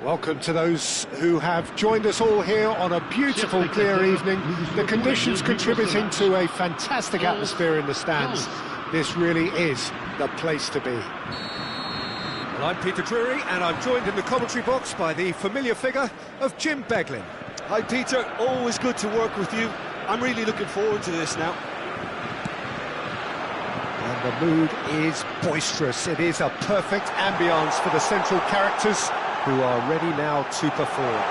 Welcome to those who have joined us all here on a beautiful, clear evening. The conditions contributing to a fantastic atmosphere in the stands. This really is the place to be. Well, I'm Peter Drury, and I'm joined in the commentary box by the familiar figure of Jim Beglin. Hi Peter, always good to work with you. I'm really looking forward to this now. And the mood is boisterous. It is a perfect ambience for the central characters who are ready now to perform.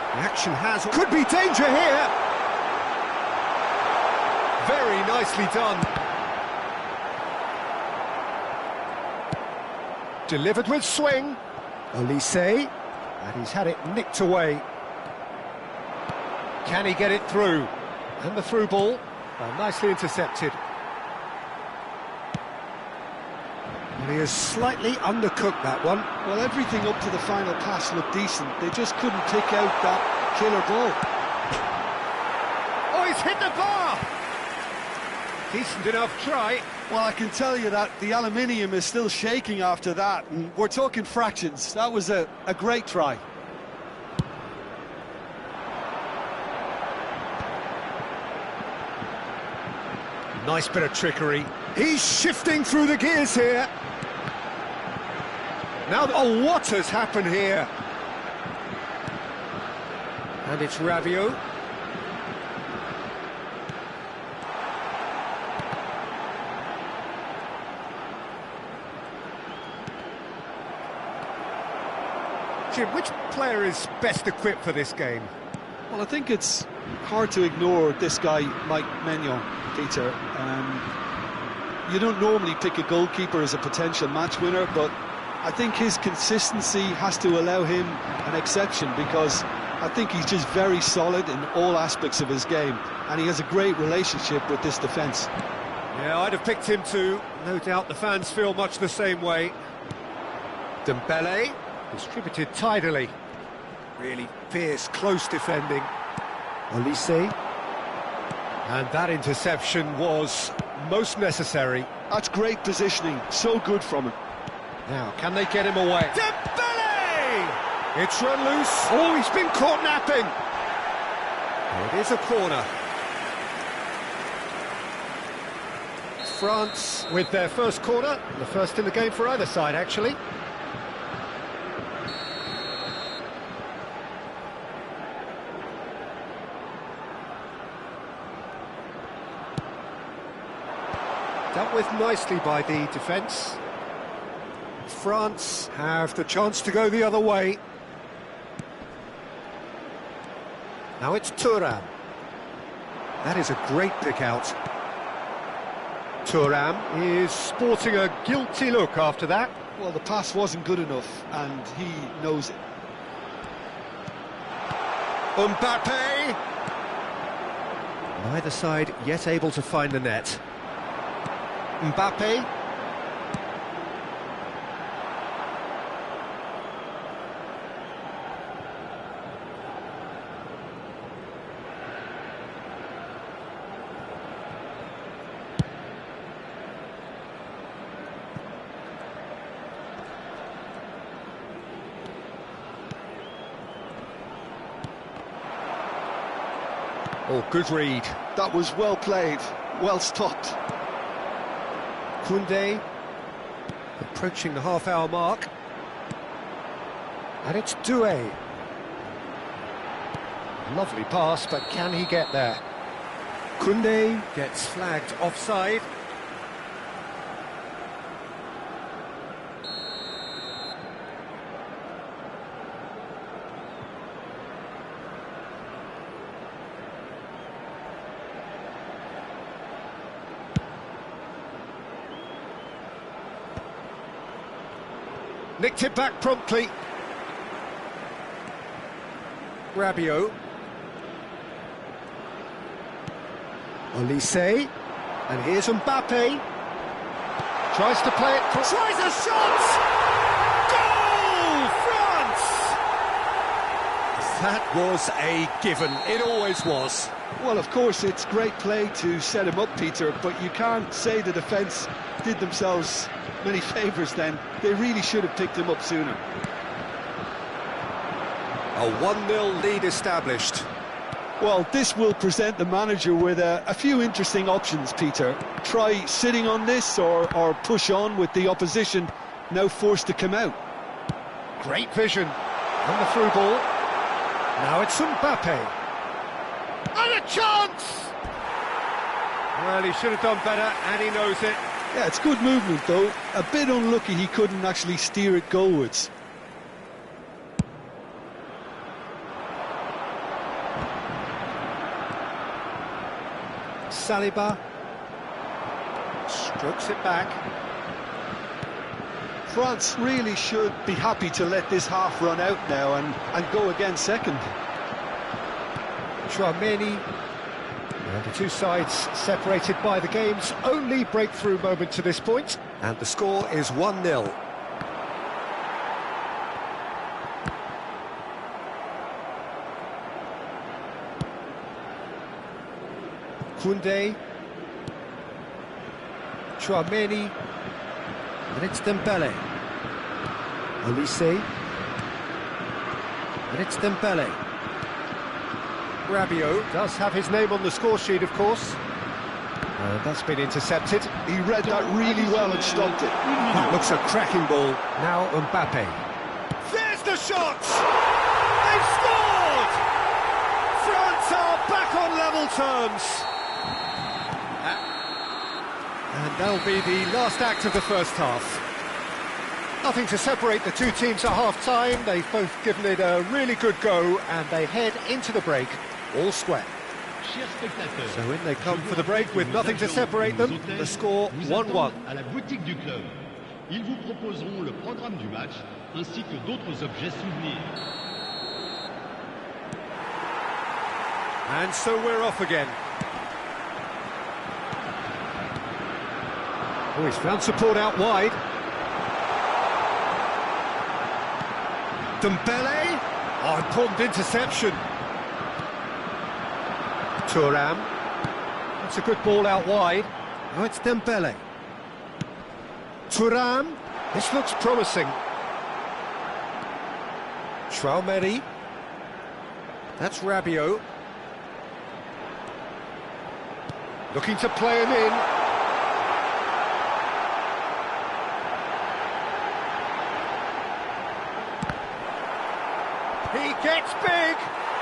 The action could be danger here. Very nicely done. Delivered with swing. Olise, and he's had it nicked away. Can he get it through? And the through ball, nicely intercepted. Well, he has slightly undercooked that one. Well, everything up to the final pass looked decent. They just couldn't pick out that killer ball. Oh, he's hit the bar! Decent enough try. Well, I can tell you that the aluminium is still shaking after that, and we're talking fractions. That was a great try. Nice bit of trickery. He's shifting through the gears here. Now, oh, what has happened here? And it's Rabiot. Jim, which player is best equipped for this game? Well, I think it's hard to ignore this guy, Mike Maignan, Peter. You don't normally pick a goalkeeper as a potential match winner, but I think his consistency has to allow him an exception, because I think he's just very solid in all aspects of his game, and he has a great relationship with this defence. Yeah, I'd have picked him too. No doubt the fans feel much the same way. Dembele, distributed tidily. Really fierce, close defending. Olise. And that interception was most necessary. That's great positioning, so good from him. Now, can they get him away? Dembele! It's run loose. Oh, he's been caught napping. It is a corner. France with their first corner, the first in the game for either side, actually. Dealt with nicely by the defence. France have the chance to go the other way. Now it's Thuram. That is a great pick out. Thuram is sporting a guilty look after that. Well, the pass wasn't good enough, and he knows it. Mbappe! Neither side yet able to find the net. Mbappe. Oh, good read. That was well played, well stopped. Koundé approaching the half-hour mark. And it's Doué. Lovely pass, but can he get there? Koundé gets flagged offside. Nicked it back promptly. Rabiot. Olise. And here's Mbappe. Tries to play it. Tries a shot! Goal! France! That was a given. It always was. Well, of course, it's great play to set him up, Peter, but you can't say the defence did themselves many favours then. They really should have picked him up sooner. A 1-0 lead established. Well, this will present the manager with a few interesting options, Peter. Try sitting on this or push on with the opposition now forced to come out. Great vision. And the through ball. Now it's Mbappe. And a chance! Well, he should have done better, and he knows it. Yeah, it's good movement, though. A bit unlucky he couldn't actually steer it goalwards. Saliba strokes it back. France really should be happy to let this half run out now and go again second. Youngmin. And the two sides separated by the game's only breakthrough moment to this point. And the score is 1-0. Koundé. Youngmin. And it's Dembele. Olise. And it's Dembele. Rabiot does have his name on the score sheet, of course. And that's been intercepted. He read that really well and stopped it. That looks a cracking ball. Now Mbappe. There's the shot! They've scored! France are back on level terms. And that'll be the last act of the first half. Nothing to separate the two teams at half-time. They've both given it a really good go, and they head into the break all square. So in they come for the break with nothing to separate them. The score 1-1. À la boutique du club. Ils vous proposeront le programme du match ainsi que d'autres objets souvenirs. And so we're off again. Oh, he's found support out wide. Dembele. Oh, important interception. Thuram. That's a good ball out wide. Now it's Dembele. Thuram. This looks promising. Youngmin. That's Rabiot. Looking to play him in. He gets big!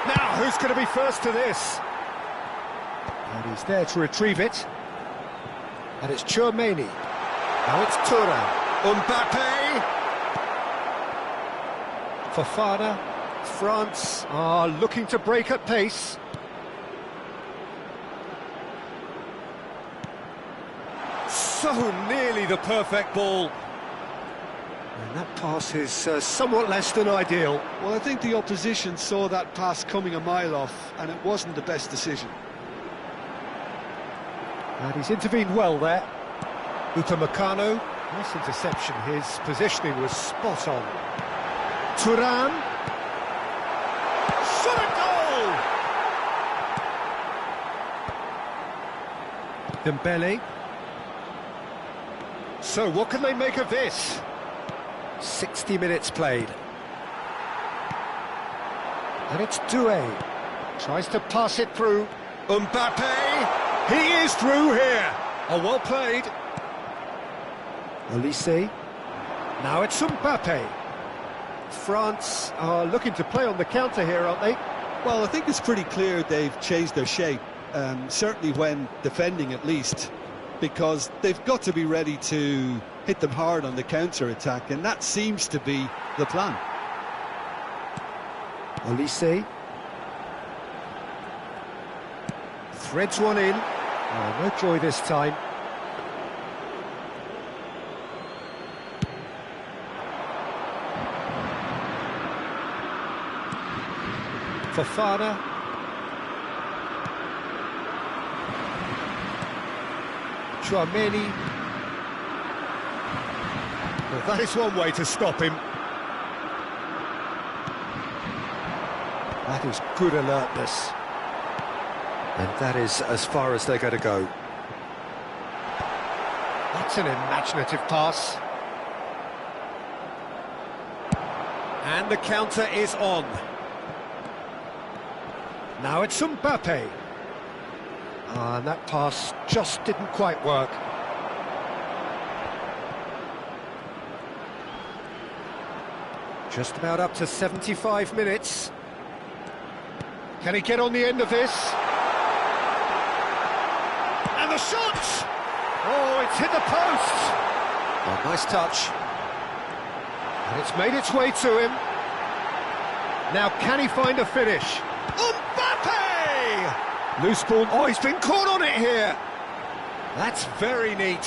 Now, who's going to be first to this? And he's there to retrieve it. And it's Youngmin. Now it's Thuram. Mbappe! Fofana. France are looking to break at pace. So nearly the perfect ball. And that pass is somewhat less than ideal. Well, I think the opposition saw that pass coming a mile off, and it wasn't the best decision. And he's intervened well there. Upamecano. Nice interception. His positioning was spot on. Thuram. Shot a goal! Dembele. So, what can they make of this? 60 minutes played. And it's Doué. Tries to pass it through. Mbappe! He is through here! Oh, well played. Olise. Now it's Mbappe. France are looking to play on the counter here, aren't they? Well, I think it's pretty clear they've changed their shape, certainly when defending at least, because they've got to be ready to hit them hard on the counter-attack, and that seems to be the plan. Olise. Threads one in. Oh, no joy this time. Fofana. Youngmin. Well, that is one way to stop him. That is good alertness. And that is as far as they're going to go. That's an imaginative pass. And the counter is on. Now it's Mbappe. And that pass just didn't quite work. Just about up to 75 minutes. Can he get on the end of this? And the shot! Oh, it's hit the post! Oh, nice touch. And it's made its way to him. Now, can he find a finish? Mbappe! Loose ball. Oh, he's been caught on it here. That's very neat.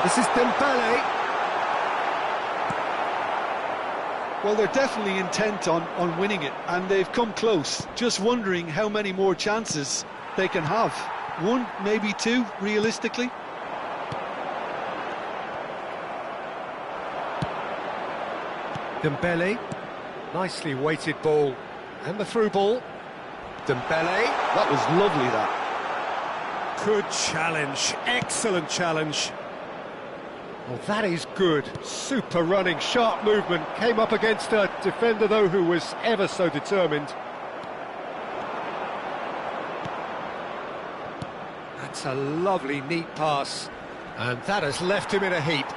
This is Dembele. Well, they're definitely intent on winning it, and they've come close. Just wondering how many more chances they can have. One, maybe two, realistically. Dembele, nicely weighted ball, and the through ball. Dembele, That was lovely, that. good challenge, excellent challenge. Well, that is good, super running, sharp movement, came up against a defender though who was ever so determined. That's a lovely, neat pass, and that has left him in a heap.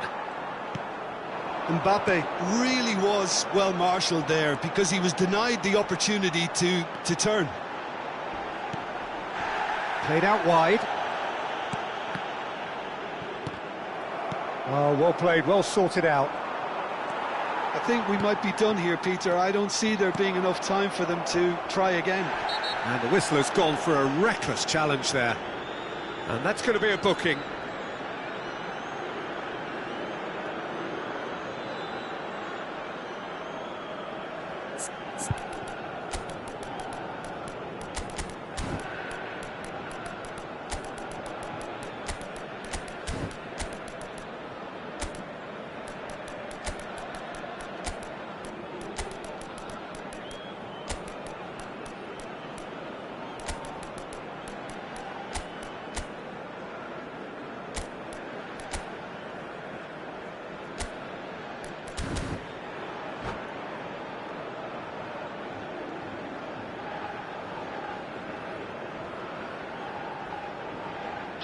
Mbappe really was well marshalled there because he was denied the opportunity to turn. Played out wide. Oh, well played, well sorted out. I think we might be done here, Peter. I don't see there being enough time for them to try again. And the whistler's gone for a reckless challenge there. And that's going to be a booking.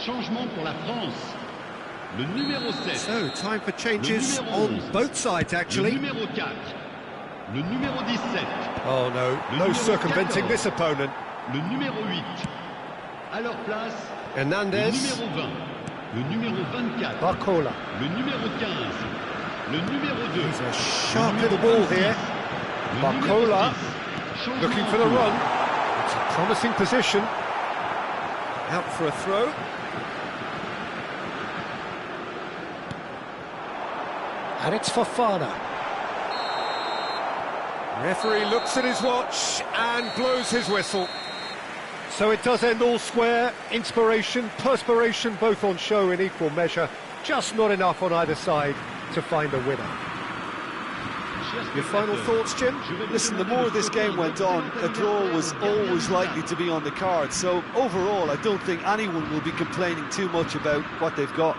Changement pour la France. Le numéro 7. So, time for changes on both sides, Le actually. numéro 4. Le numéro 17. Oh no, Le no numéro circumventing 14. this opponent. Le numéro 8. À leur place, le Hernandez, numéro 20. Le numéro 24. Barcola. Le numéro 15. Le numéro 2. He's a sharp little ball here. Barcola, looking for the run. It's a promising position. Out for a throw. And it's Fofana. Referee looks at his watch and blows his whistle. So it does end all square. Inspiration, perspiration, both on show in equal measure. Just not enough on either side to find a winner. Your final thoughts, Jim? Listen, the more this game went on, a draw was always likely to be on the card. So overall, I don't think anyone will be complaining too much about what they've got.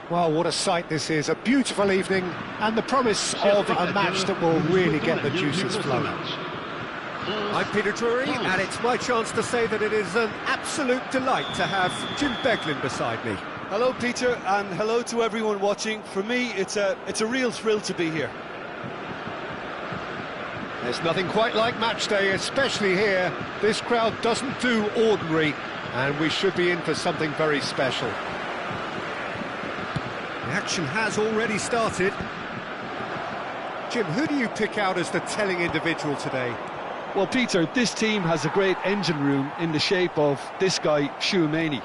Well, what a sight this is, a beautiful evening, and the promise of a match that will really get the juices flowing. I'm Peter Drury, and it's my chance to say that it is an absolute delight to have Jim Beglin beside me. Hello, Peter, and hello to everyone watching. For me, it's a real thrill to be here. There's nothing quite like match day, especially here. This crowd doesn't do ordinary, and we should be in for something very special. The action has already started. Jim, who do you pick out as the telling individual today? Well, Peter, this team has a great engine room in the shape of this guy, Youngmin.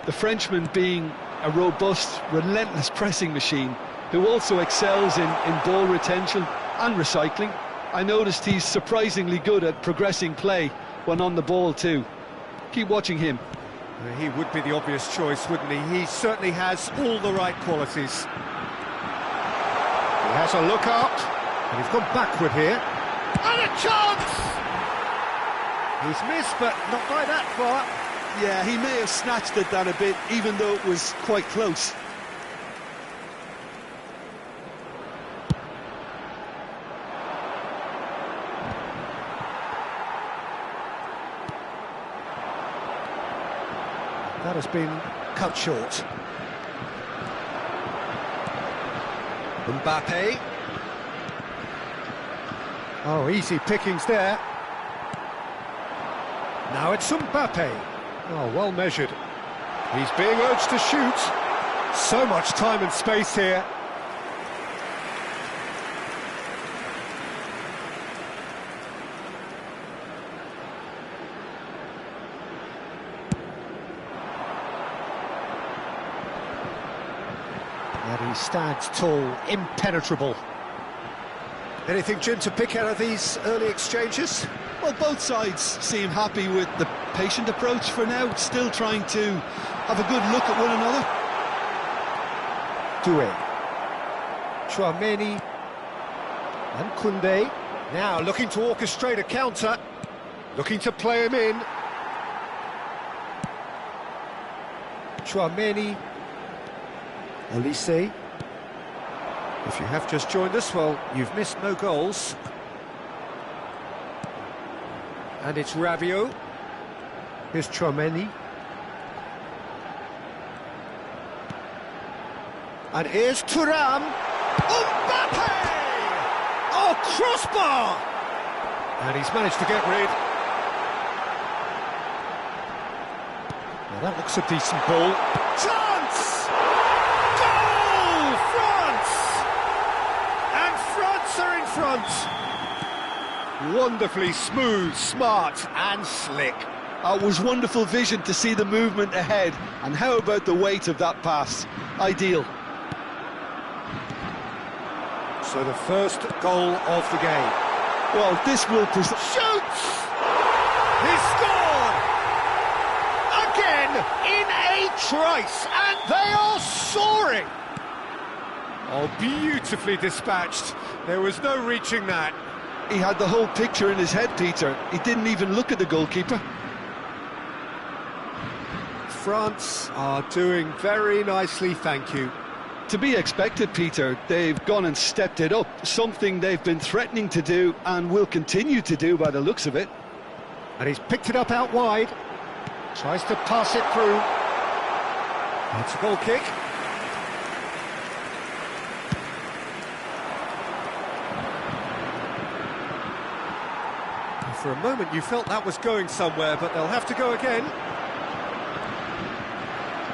The Frenchman being a robust, relentless pressing machine who also excels in ball retention and recycling. I noticed he's surprisingly good at progressing play when on the ball too. Keep watching him. He would be the obvious choice, wouldn't he? He certainly has all the right qualities. He has a look up, and he's gone backward here. And a chance! He's missed, but not by that far. Yeah, he may have snatched it down a bit, even though it was quite close. That has been cut short. Mbappe. Oh, easy pickings there. Now it's Mbappe. Oh, well measured. He's being urged to shoot. So much time and space here. And he stands tall, impenetrable. Anything, Jim, to pick out of these early exchanges? Well, both sides seem happy with the patient approach for now, still trying to have a good look at one another. Doué. Chouameni. And Koundé. Now looking to orchestrate a counter. Looking to play him in. Chouameni. Olise. If you have just joined us, well, you've missed no goals. And it's Rabiot. Here's Chouameni. And here's Thuram. Mbappe! Oh, crossbar! And he's managed to get rid. Now that looks a decent ball. Chance! Goal! France! And France are in front. Wonderfully smooth, smart and slick. It was wonderful vision to see the movement ahead, and how about the weight of that pass? Ideal. So the first goal of the game. Well, this will... Shoots! He scored! Again in a trice, and they are soaring! Oh, beautifully dispatched. There was no reaching that. He had the whole picture in his head, Peter. He didn't even look at the goalkeeper. France are doing very nicely, thank you. To be expected, Peter. They've gone and stepped it up, something they've been threatening to do and will continue to do by the looks of it. And he's picked it up out wide. Tries to pass it through. It's a goal kick. For a moment you felt that was going somewhere, but they'll have to go again.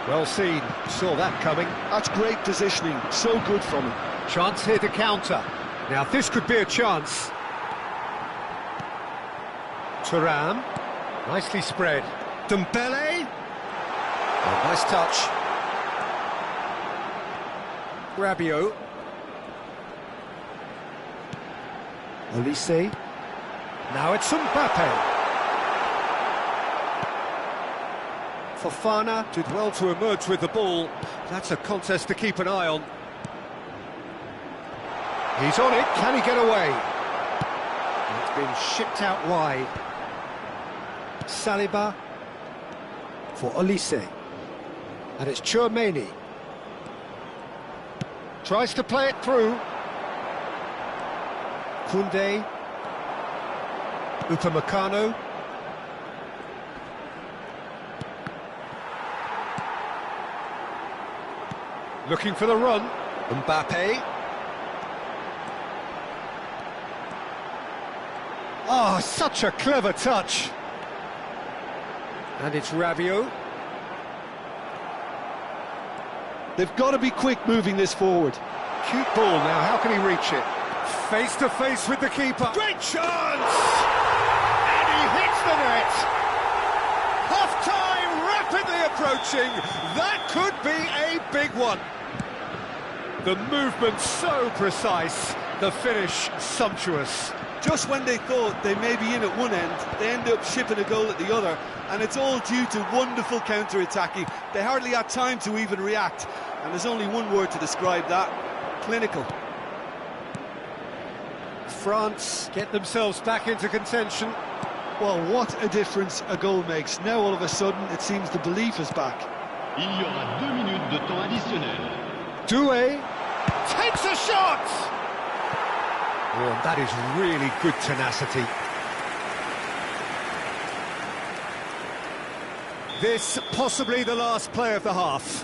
Well seen, saw that coming. That's great positioning, so good from him. Chance here to counter. Now this could be a chance. Thuram, nicely spread. Dembele. Oh, nice touch. Rabiot. Olise. Now it's Mbappe. Fofana did well to emerge with the ball. That's a contest to keep an eye on. He's on it, can he get away? It's been shipped out wide. Saliba for Olise. And it's Chouameni. Tries to play it through. Koundé. Upamecano. Looking for the run. Mbappe. Oh, such a clever touch. And it's Rabiot. They've got to be quick moving this forward. Cute ball now, how can he reach it? Face to face with the keeper. Great chance! And he hits the net! Half-time rapidly approaching. That could be a big one. The movement so precise, the finish sumptuous. Just when they thought they may be in at one end, they end up shipping a goal at the other, and it's all due to wonderful counter-attacking. They hardly had time to even react, and there's only one word to describe that: clinical. France get themselves back into contention. Well, what a difference a goal makes. Now all of a sudden it seems the belief is back. Il y aura 2 minutes de temps additionnel. Doué takes a shot! Oh, that is really good tenacity. This possibly the last play of the half.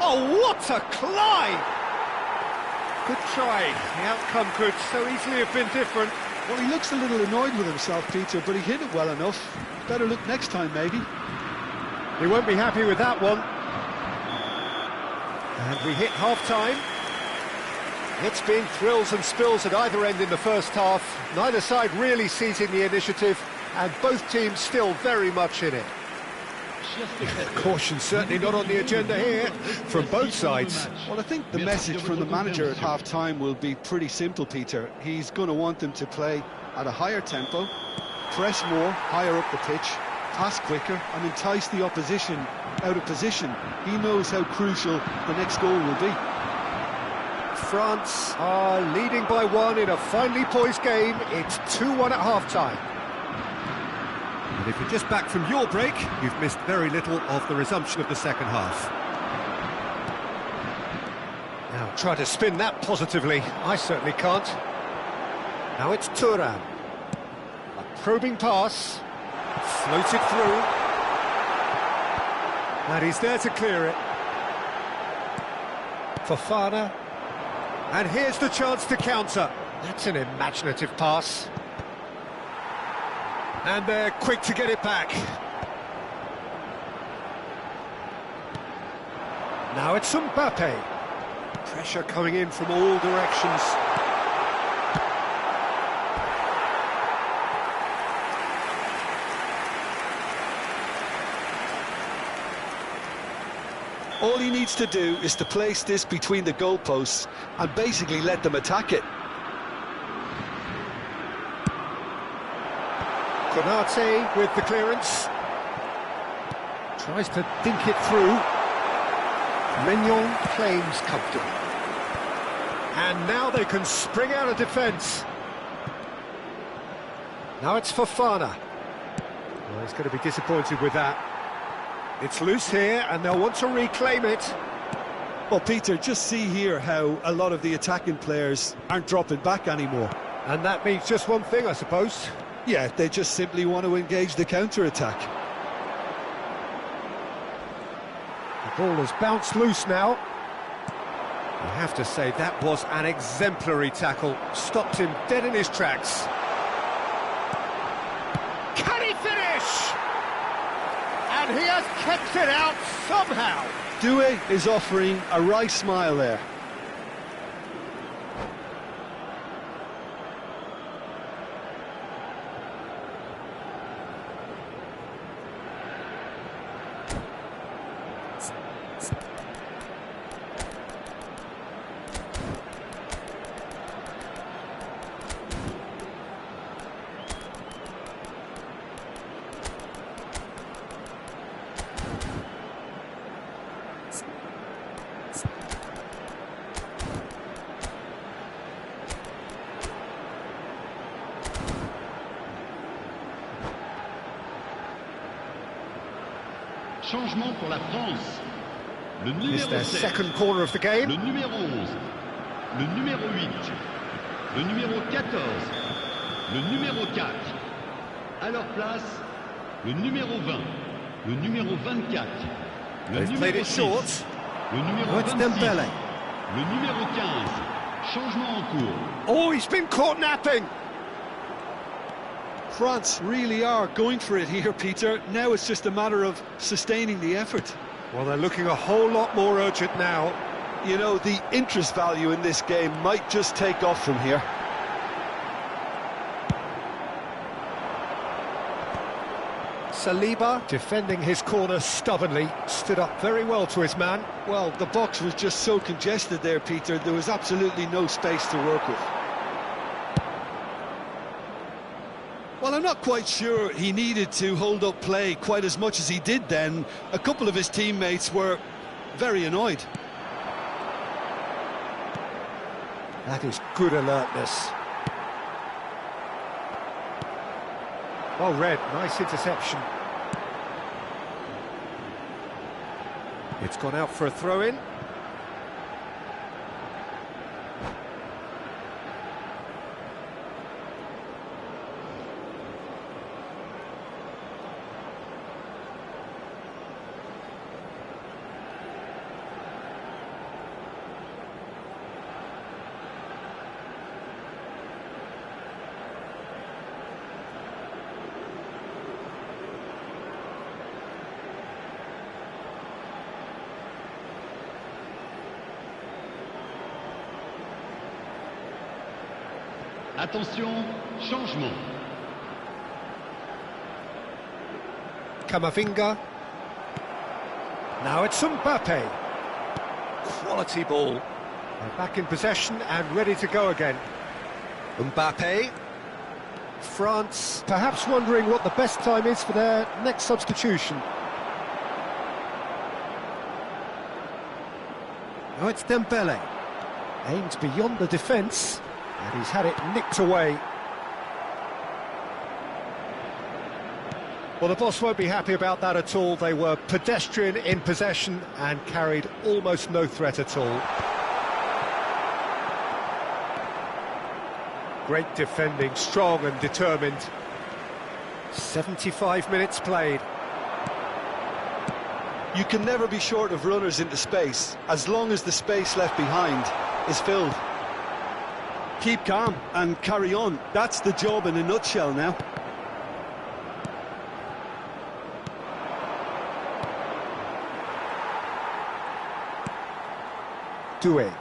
Oh, what a climb! Good try. The outcome could so easily have been different. Well, he looks a little annoyed with himself, Peter, but he hit it well enough. Better look next time, maybe. He won't be happy with that one. And we hit half-time. It's been thrills and spills at either end in the first half. Neither side really seizing the initiative, and both teams still very much in it. Caution certainly not on the agenda here from both sides. Well, I think the message from the manager at half-time will be pretty simple, Peter. He's going to want them to play at a higher tempo, press more, higher up the pitch, pass quicker, and entice the opposition out of position. He knows how crucial the next goal will be. France are leading by 1 in a finely poised game. It's 2-1 at half-time. And if you're just back from your break, you've missed very little of the resumption of the second half. Now try to spin that positively. I certainly can't. Now it's Thuram. A probing pass. Floated through. And he's there to clear it. Fofana. And here's the chance to counter. That's an imaginative pass. And they're quick to get it back. Now it's Mbappe. Pressure coming in from all directions. All he needs to do is to place this between the goalposts and basically let them attack it. Konate with the clearance. Tries to dink it through. Mignon claims comfortable. And now they can spring out of defence. Now it's Fofana. Well, he's going to be disappointed with that. It's loose here, and they'll want to reclaim it. Well, Peter, just see here how a lot of the attacking players aren't dropping back anymore. And that means just one thing, I suppose. Yeah, they just simply want to engage the counter-attack. The ball has bounced loose now. I have to say, that was an exemplary tackle. Stopped him dead in his tracks. Can he finish? And he has kept it out somehow. Doué is offering a wry smile there. Changement pour la France. Le It's numéro their 7, second corner of the game. le numéro 11, le numéro 8, le numéro 14, le numéro 4. À leur place, le numéro 20, le numéro 24, le They've played numéro it 6, short. le numéro Oh, it's 26, Dembele. le numéro 15. Changement en cours. Oh, he's been caught napping. France really are going for it here, Peter. Now it's just a matter of sustaining the effort. Well, they're looking a whole lot more urgent now. You know, the interest value in this game might just take off from here. Saliba, defending his corner stubbornly, stood up very well to his man. Well, the box was just so congested there, Peter. There was absolutely no space to work with. Well, I'm not quite sure he needed to hold up play quite as much as he did then. A couple of his teammates were very annoyed. That is good alertness. Well read, nice interception. It's gone out for a throw-in. Attention, changement. Camavinga. Now it's Mbappe. Quality ball. They're back in possession and ready to go again. Mbappe. France perhaps wondering what the best time is for their next substitution. Now it's Dembele. Aims beyond the defence. And he's had it nicked away. Well, the boss won't be happy about that at all. They were pedestrian in possession and carried almost no threat at all. Great defending, strong and determined. 75 minutes played. You can never be short of runners into space, as long as the space left behind is filled. Keep calm and carry on. That's the job in a nutshell now. Doué.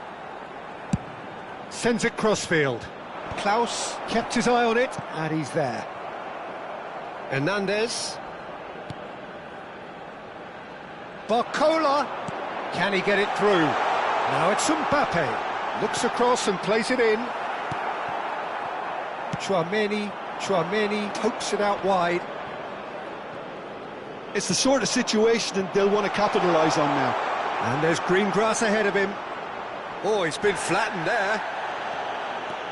Sends it crossfield. Klaus kept his eye on it, and he's there. Hernandez. Barcola. Can he get it through? Now it's Mbappe. Looks across and plays it in. Chouameni pokes it out wide. It's the sort of situation they'll want to capitalise on now. And there's green grass ahead of him. Oh, he's been flattened there.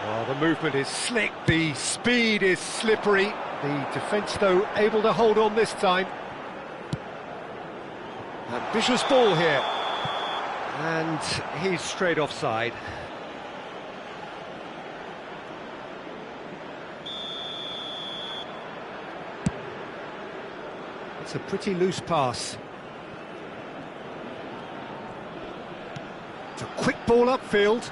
Well, the movement is slick, the speed is slippery. The defence, though, able to hold on this time. Ambitious ball here. And he's straight offside. It's a pretty loose pass. It's a quick ball upfield.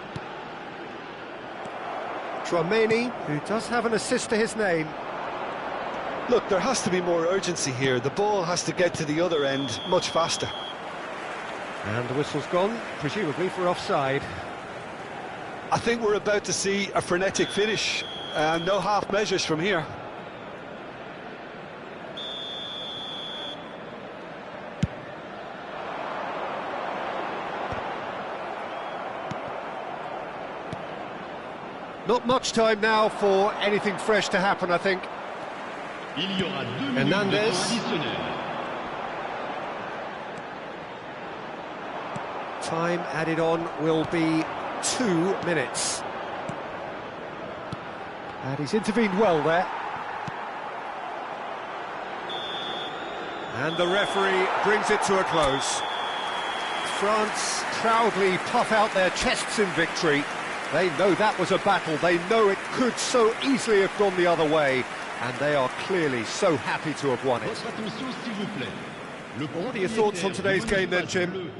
Chouameni, who does have an assist to his name. Look, there has to be more urgency here. The ball has to get to the other end much faster. And the whistle's gone, presumably for offside. I think we're about to see a frenetic finish. No half measures from here. Not much time now for anything fresh to happen, I think. Il y aura 2 minutes de Hernandez. temps additionnel. Time added on will be 2 minutes. And he's intervened well there. And the referee brings it to a close. France proudly puff out their chests in victory. They know that was a battle. They know it could so easily have gone the other way. And they are clearly so happy to have won it. What are your thoughts on today's game then, Jim?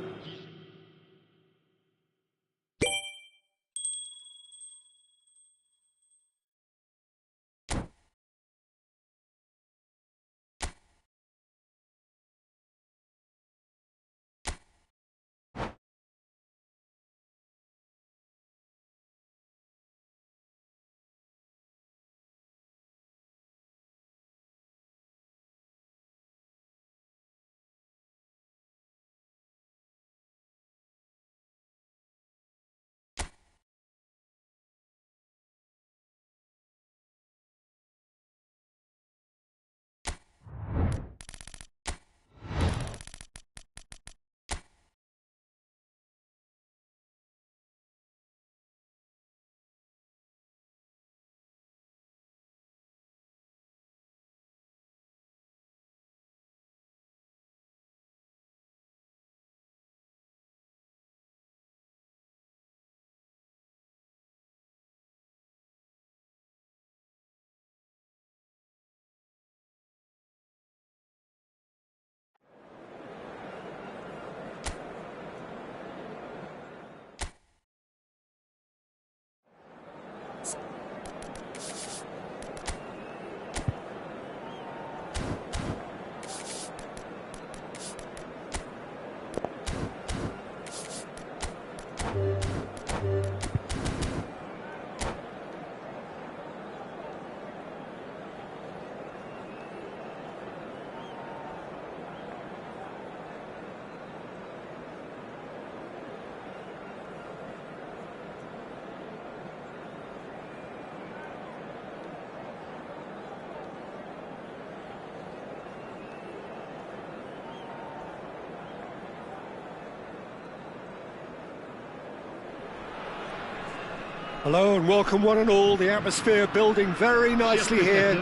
Hello and welcome one and all. The atmosphere building very nicely here.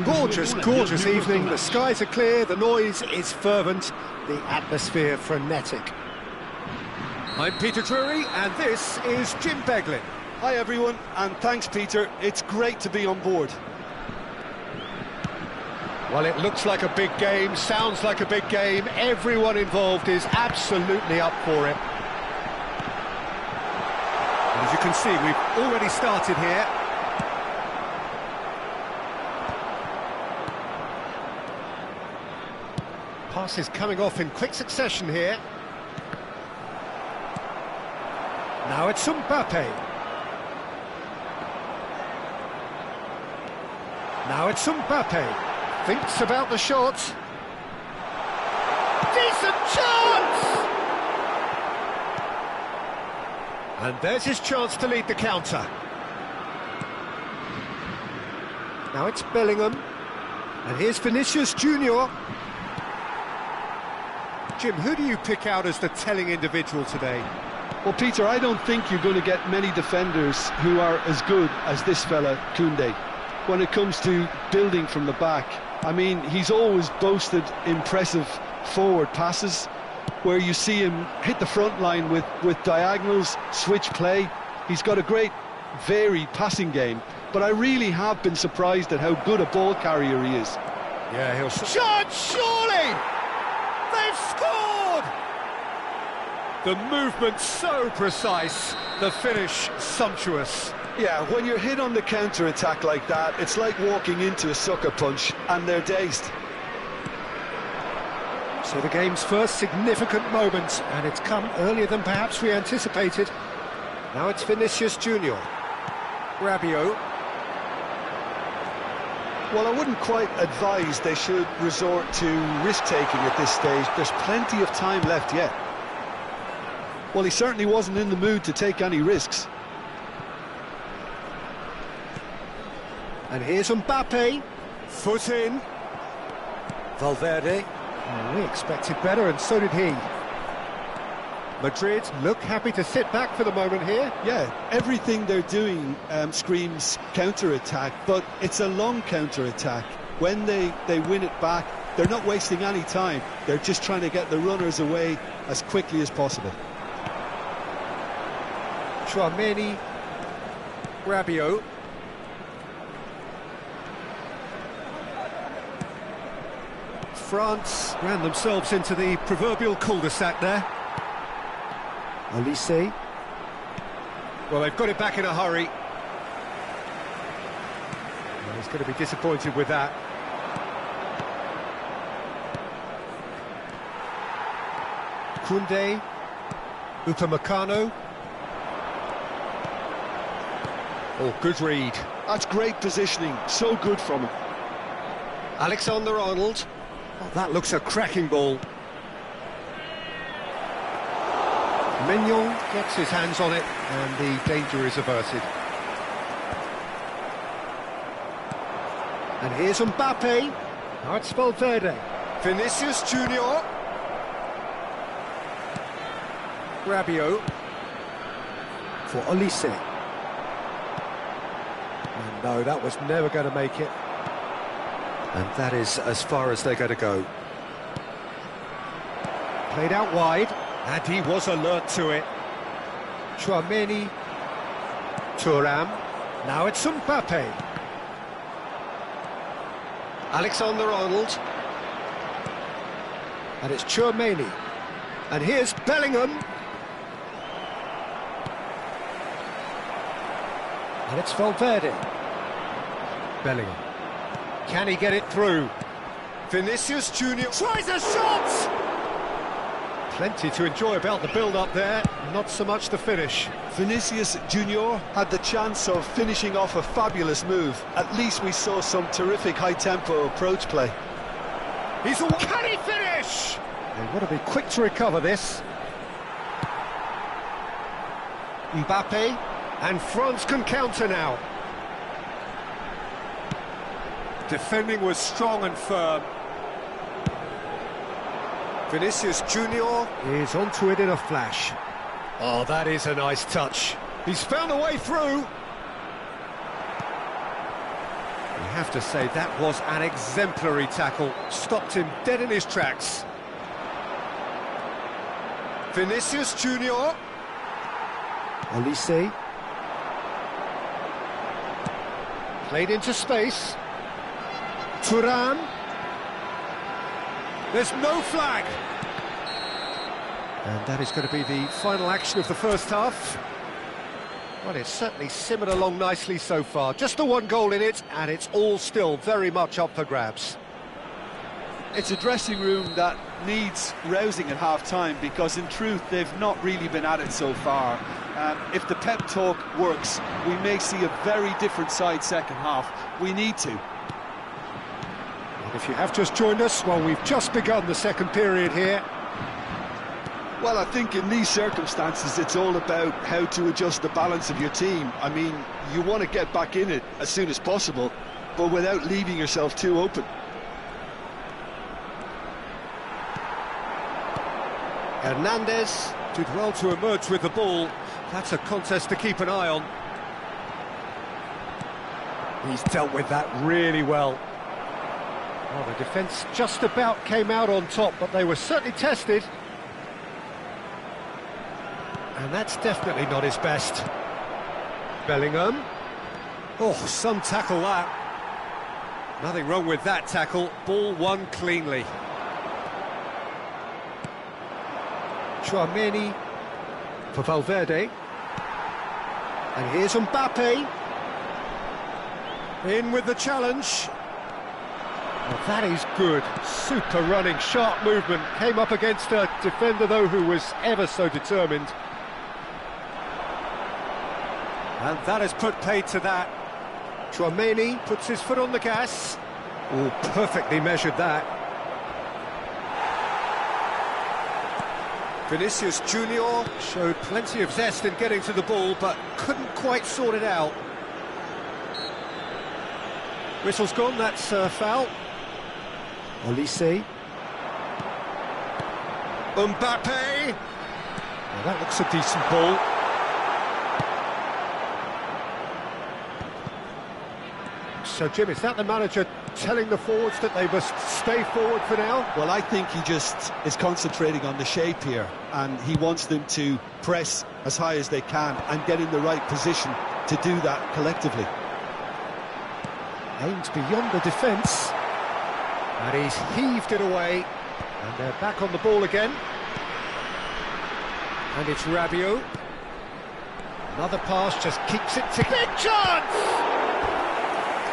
Gorgeous, gorgeous evening. The skies are clear, the noise is fervent, the atmosphere frenetic. I'm Peter Drury, and this is Jim Beglin. Hi everyone, and thanks Peter. It's great to be on board. Well, it looks like a big game, sounds like a big game. Everyone involved is absolutely up for it. As you can see, we've already started here. Passes coming off in quick succession here. Now it's Mbappe. Now it's Mbappe. Thinks about the shot. Decent chance! And there's his chance to lead the counter. Now it's Bellingham. And here's Vinicius Junior. Jim, who do you pick out as the telling individual today? Well, Peter, I don't think you're going to get many defenders who are as good as this fella, Koundé, when it comes to building from the back. I mean, he's always boasted impressive forward passes, where you see him hit the front line with diagonals, switch play. He's got a great, varied passing game, but I really have been surprised at how good a ball carrier he is. Yeah, he'll... Shot, surely! They've scored! The movement so precise, the finish sumptuous. Yeah, when you're hit on the counter-attack like that, it's like walking into a sucker punch, and they're dazed. So the game's first significant moment, and it's come earlier than perhaps we anticipated. Now it's Vinicius Junior. Rabiot. Well, I wouldn't quite advise they should resort to risk-taking at this stage. There's plenty of time left yet. Well, he certainly wasn't in the mood to take any risks. And here's Mbappe. Foot in. Valverde. Oh, we expected better, and so did he. Madrid look happy to sit back for the moment here. Yeah, everything they're doing screams counter-attack, but it's a long counter-attack. when they win it back, they're not wasting any time. They're just trying to get the runners away as quickly as possible. Youngmin, Rabiot. France ran themselves into the proverbial cul-de-sac there. Olise. Well, they've got it back in a hurry. Well, he's going to be disappointed with that. Koundé. Upamecano. Oh, good read. That's great positioning, so good from him. Alexander-Arnold. Oh, that looks a cracking ball. Mignon gets his hands on it, and the danger is averted. And here's Mbappe. Now it's Valverde. Vinicius Junior. Rabiot. For Olise. And no, that was never going to make it. And that is as far as they're going to go. Played out wide. And he was alert to it. Youngmin. Thuram. Now it's Mbappe. Alexander-Arnold. And it's Youngmin. And here's Bellingham. And it's Valverde. Bellingham. Can he get it through? Vinicius Junior tries a shot! Plenty to enjoy about the build-up there, not so much the finish. Vinicius Junior had the chance of finishing off a fabulous move. At least we saw some terrific high-tempo approach play. Can he finish? They've got to be quick to recover this. Mbappe, and France can counter now. Defending was strong and firm. Vinicius Junior is onto it in a flash. Oh, that is a nice touch. He's found a way through. You have to say that was an exemplary tackle. Stopped him dead in his tracks. Vinicius Junior. Olise. Played into space. Thuram. There's no flag. And that is going to be the final action of the first half. Well, it's certainly simmered along nicely so far. Just the one goal in it, and it's all still very much up for grabs. It's a dressing room that needs rousing at half-time, because in truth they've not really been at it so far. If the pep talk works, we may see a very different side second half. We need to. And if you have just joined us, well, we've just begun the second period here. Well, I think in these circumstances it's all about how to adjust the balance of your team. I mean, you want to get back in it as soon as possible, but without leaving yourself too open. Hernandez Did well to emerge with the ball. That's a contest to keep an eye on. He's dealt with that really well. Well, the defence just about came out on top, but they were certainly tested. And that's definitely not his best. Bellingham. Oh, some tackle that. Nothing wrong with that tackle. Ball won cleanly. Youngmin for Valverde. And here's Mbappe. In with the challenge. Well, that is good. Super running, sharp movement. Came up against a defender, though, who was ever so determined. And that has put paid to that. Youngmin puts his foot on the gas. Oh, perfectly measured that. Vinicius Junior Showed plenty of zest in getting to the ball, but couldn't quite sort it out. Whistle's gone, that's a foul. Olise. Mbappe. Well, that looks a decent ball. So, Jim, is that the manager telling the forwards that they must stay forward for now? Well, I think he just is concentrating on the shape here, and he wants them to press as high as they can and get in the right position to do that collectively. Aimed beyond the defence, and he's heaved it away, and they're back on the ball again. And it's Rabiot. Another pass just keeps it to... Big chance!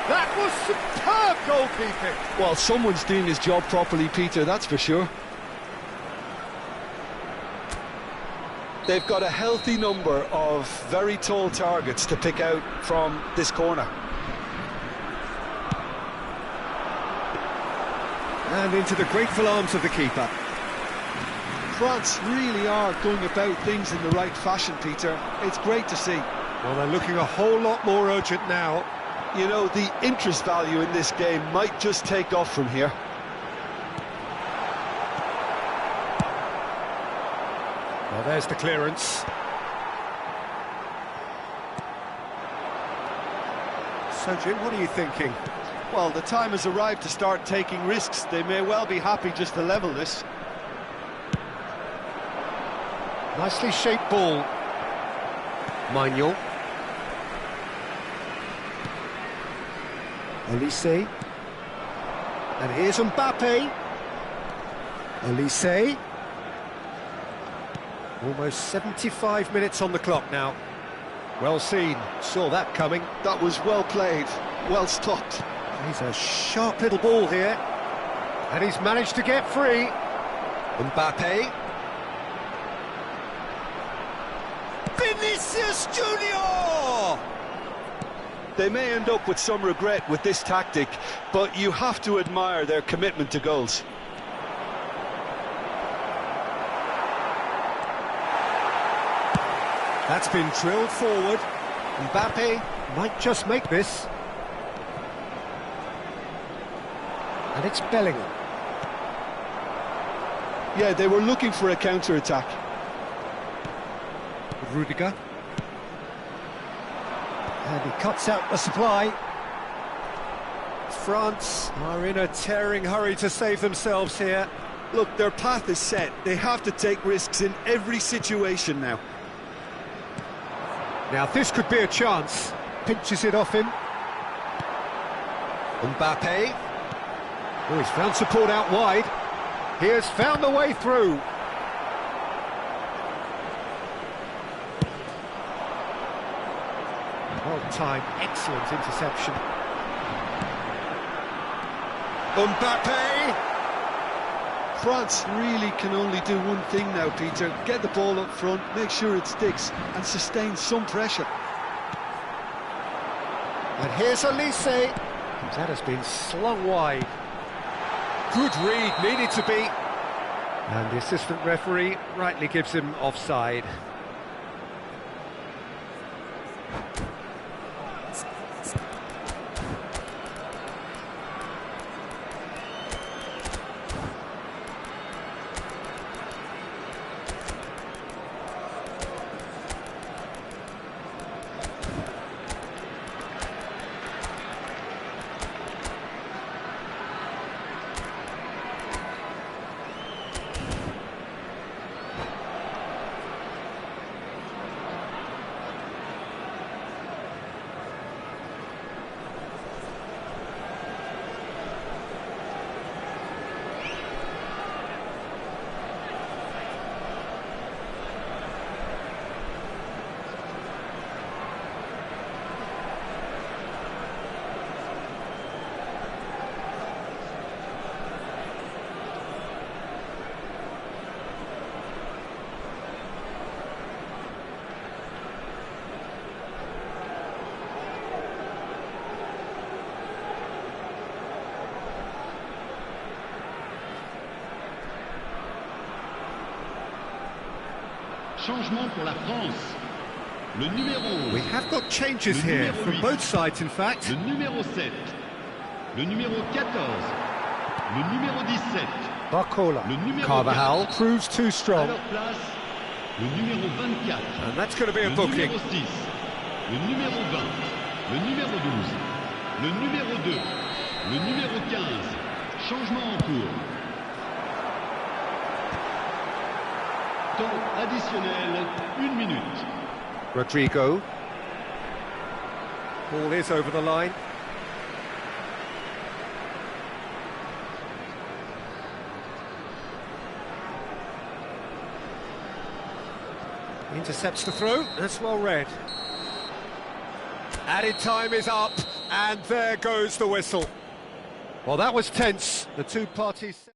That was superb goalkeeping. Well, someone's doing his job properly, Peter, that's for sure. They've got a healthy number of very tall targets to pick out from this corner. And into the grateful arms of the keeper. France really are going about things in the right fashion, Peter. It's great to see. Well, they're looking a whole lot more urgent now. You know, the interest value in this game might just take off from here. Well, there's the clearance. So, Jim, what are you thinking? Well, the time has arrived to start taking risks. They may well be happy just to level this. Nicely shaped ball. Maignan. Olise. And here's Mbappe. Olise. Almost 75 minutes on the clock now. Well seen, saw that coming. That was well played, well stopped. He's a sharp little ball here. And he's managed to get free. Mbappe. Vinicius Junior! They may end up with some regret with this tactic, but you have to admire their commitment to goals. That's been drilled forward. Mbappe might just make this. And it's Bellingham. Yeah, they were looking for a counter-attack. Rudiger. And he cuts out the supply. France are in a tearing hurry to save themselves here. Look, their path is set. They have to take risks in every situation now. Now this could be a chance. Pinches it off him. Mbappe. Oh, he's found support out wide. He has found the way through. Well-timed, excellent interception. Mbappe! France really can only do one thing now, Peter. Get the ball up front, make sure it sticks, and sustain some pressure. And here's Olise. That has been slung wide. Good read, needed to be. And the assistant referee rightly gives him offside. Changement pour la France. Le numéro... We have got changes here from both sides, in fact. Le numéro 7. Le numéro 14. Le numéro 17. Barcola. Le numéro Carvajal 4. proves too À strong. leur place, le numéro 24. And that's going to be a Le booking. numéro 6. Le numéro 20. Le numéro 12. le numéro 2, le numéro 15. Changement en cours. Temps additionnel, 1 minute. Rodrigo. Ball is over the line. Intercepts the throw. That's well read. Added time is up, and there goes the whistle. Well, that was tense. The two parties...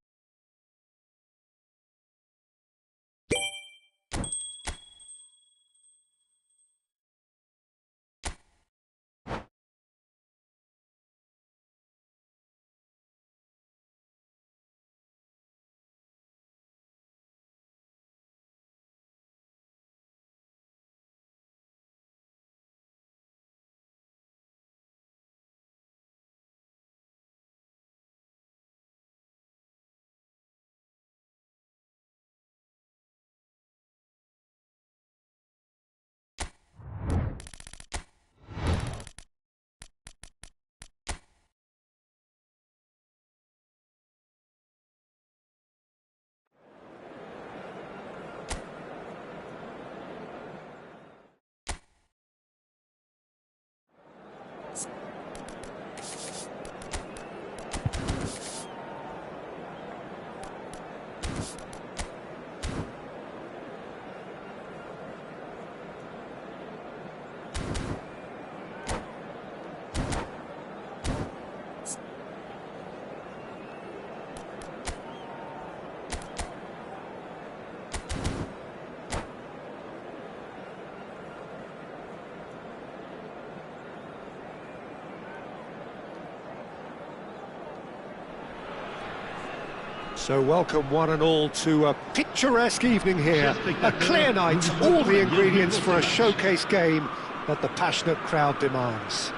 So welcome one and all to a picturesque evening here, a clear night, all the ingredients for a showcase game that the passionate crowd demands.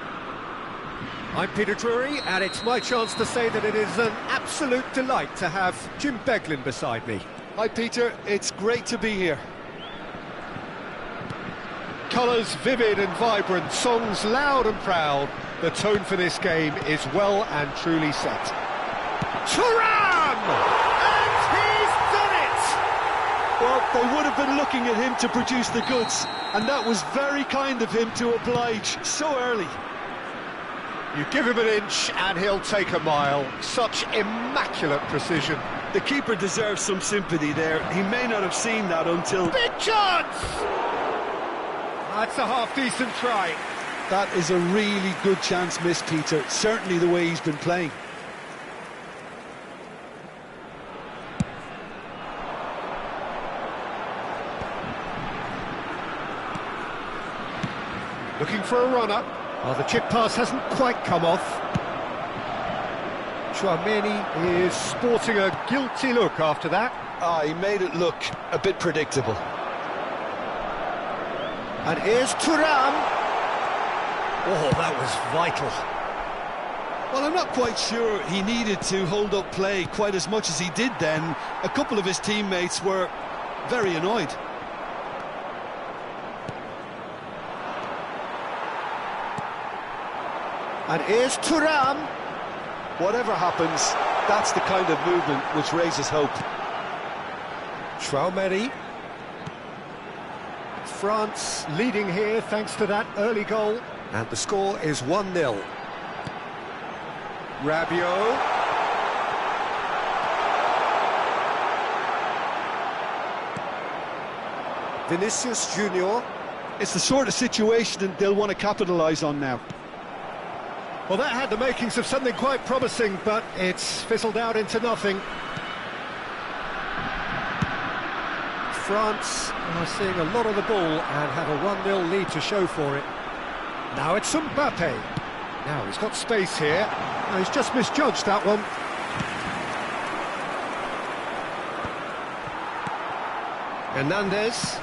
I'm Peter Drury, and it's my chance to say that it is an absolute delight to have Jim Beglin beside me. Hi Peter, it's great to be here. Colours vivid and vibrant, songs loud and proud. The tone for this game is well and truly set. Thuram! And he's done it! Well, they would have been looking at him to produce the goods, and that was very kind of him to oblige so early. You give him an inch and he'll take a mile. Such immaculate precision. The keeper deserves some sympathy there. He may not have seen that until... Big chance! That's a half-decent try. That is a really good chance missed, Peter. Certainly the way he's been playing. Looking for a run-up. Oh, the chip pass hasn't quite come off. Youngmin is sporting a guilty look after that. He made it look a bit predictable. And here's Thuram. Oh, that was vital. Well, I'm not quite sure he needed to hold up play quite as much as he did then. A couple of his teammates were very annoyed. And here's Thuram. Whatever happens, that's the kind of movement which raises hope. Youngmin. France leading here thanks to that early goal. And the score is 1-0. Rabiot. Vinicius Junior. It's the sort of situation that they'll want to capitalise on now. Well, that had the makings of something quite promising, but it's fizzled out into nothing. France are seeing a lot of the ball and have a 1-0 lead to show for it. Now it's Mbappe. Now he's got space here. Now he's just misjudged that one. Hernandez.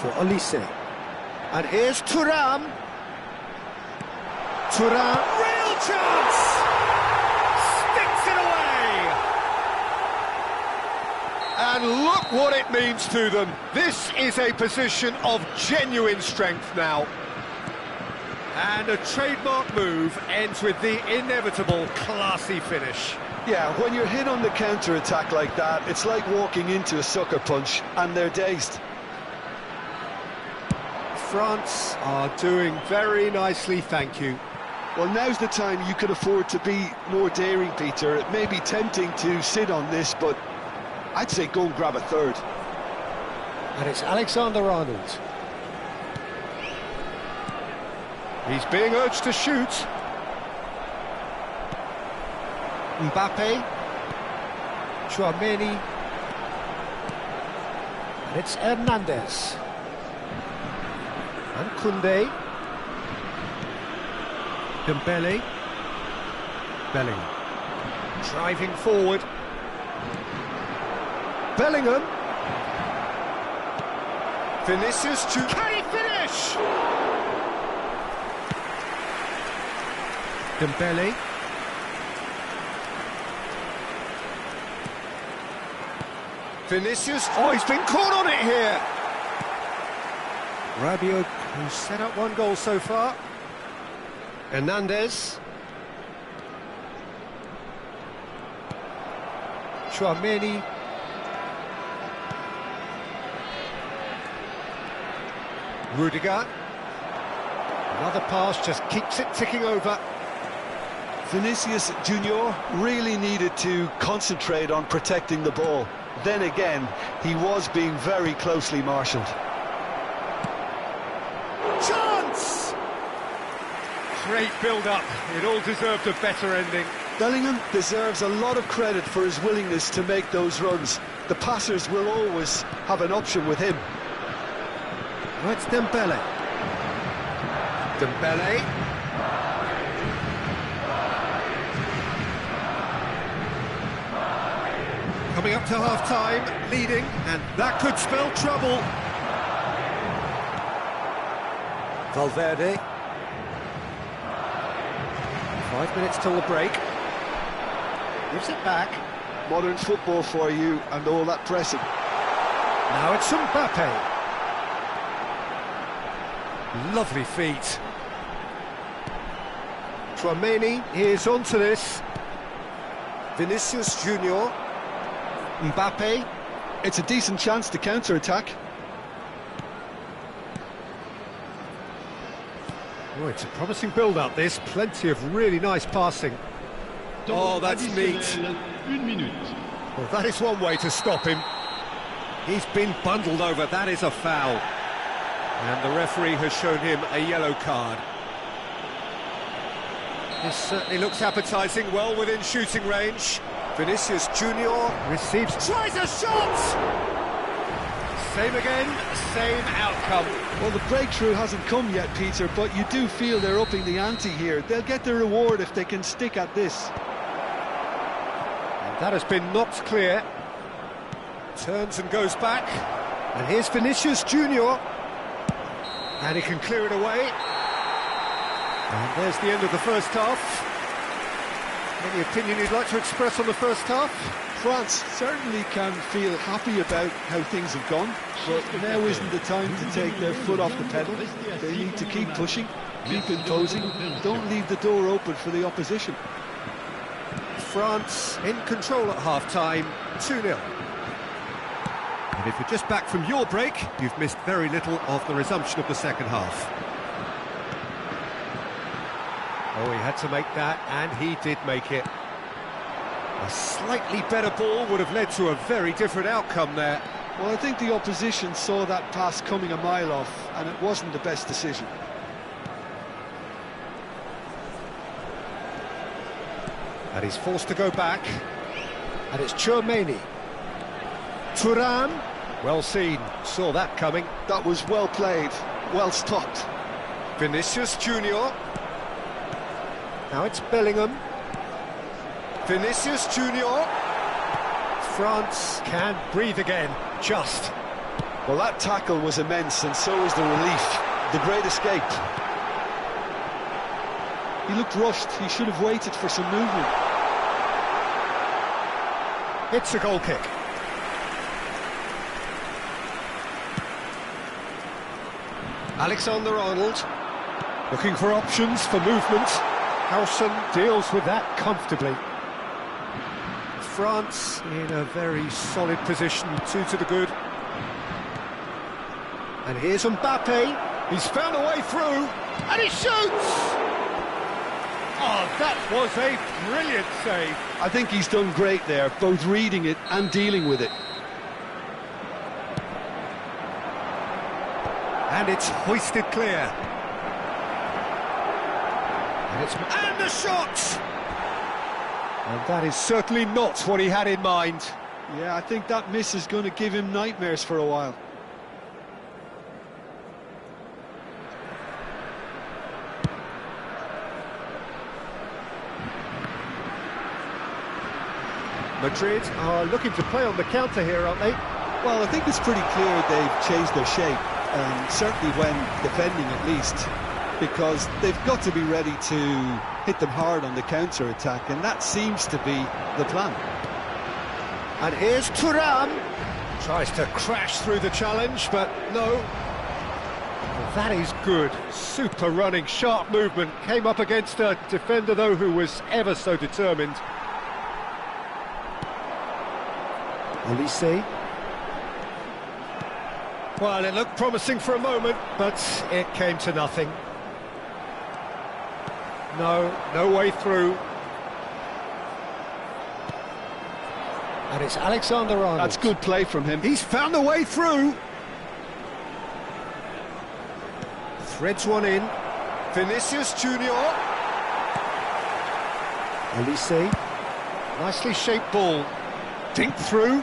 For Olise. And here's Thuram. Thuram, real chance! Sticks it away! And look what it means to them. This is a position of genuine strength now. And a trademark move ends with the inevitable classy finish. Yeah, when you're hit on the counter-attack like that, it's like walking into a sucker punch, and they're dazed. France are doing very nicely, thank you. Well, now's the time you could afford to be more daring, Peter. It may be tempting to sit on this, but I'd say go and grab a third. And it's Alexander-Arnold. He's being urged to shoot. Mbappe. Youngmin. And it's Hernandez. And Koundé. Dembele. Bellingham. Driving forward. Bellingham. Vinicius to... Can he finish? Dembele. Vinicius. Oh, he's been caught on it here. Rabiot, who's set up one goal so far. Hernandez. Youngmin. Rudiger. Another pass, just keeps it ticking over. Vinicius Junior really needed to concentrate on protecting the ball. Then again, he was being very closely marshalled. Chance! Great build-up. It all deserved a better ending. Bellingham deserves a lot of credit for his willingness to make those runs. The passers will always have an option with him. Well, it's Dembele. Dembele. Coming up to half-time, leading, and that could spell trouble. Valverde. 5 minutes till the break. Gives it back. Modern football for you and all that pressing. Now it's Mbappe. Lovely feet. Youngmin is onto this. Vinicius Junior. Mbappe. It's a decent chance to counter-attack. Oh, it's a promising build-up, this. Plenty of really nice passing. Oh, that's neat. Well, that is one way to stop him. He's been bundled over. That is a foul. And the referee has shown him a yellow card. This certainly looks appetising, well within shooting range. Vinicius Junior receives, tries a shot! Same again, same outcome. Well, the breakthrough hasn't come yet, Peter, but you do feel they're upping the ante here. They'll get their reward if they can stick at this. And that has been knocked clear. Turns and goes back. And here's Vinicius Junior. And he can clear it away. And there's the end of the first half. Any opinion you'd like to express on the first half? France certainly can feel happy about how things have gone, but now isn't the time to take their foot off the pedal. They need to keep pushing, keep imposing, don't leave the door open for the opposition. France in control at half-time, 2-0. And if you're just back from your break, you've missed very little of the resumption of the second half. Oh, he had to make that, and he did make it. A slightly better ball would have led to a very different outcome there. Well, I think the opposition saw that pass coming a mile off, and it wasn't the best decision. And he's forced to go back. And it's Youngmin. Thuram, well seen, saw that coming. That was well played, well stopped. Vinicius Junior. Now it's Bellingham. Vinicius Junior. France can breathe again, just. Well, that tackle was immense, and so was the relief. The great escape. He looked rushed. He should have waited for some movement. It's a goal kick. Alexander-Arnold. Looking for options for movement. Howson deals with that comfortably. France in a very solid position, 2 to the good. And here's Mbappe. He's found a way through, and he shoots! Oh, that was a brilliant save. I think he's done great there, both reading it and dealing with it. And it's hoisted clear. And the shot! And that is certainly not what he had in mind. Yeah, I think that miss is going to give him nightmares for a while. Madrid are looking to play on the counter here, aren't they? Well, I think it's pretty clear they've changed their shape, certainly when defending at least, because they've got to be ready to hit them hard on the counter-attack, and that seems to be the plan. And here's Thuram. Tries to crash through the challenge, but no. Well, that is good. Super running, sharp movement. Came up against a defender, though, who was ever so determined. Olise. Well, it looked promising for a moment, but it came to nothing. No way through. And it's Alexander-Arnold. That's good play from him. He's found a way through. Threads one in. Vinicius Junior. Olise. Nicely shaped ball. Dink through.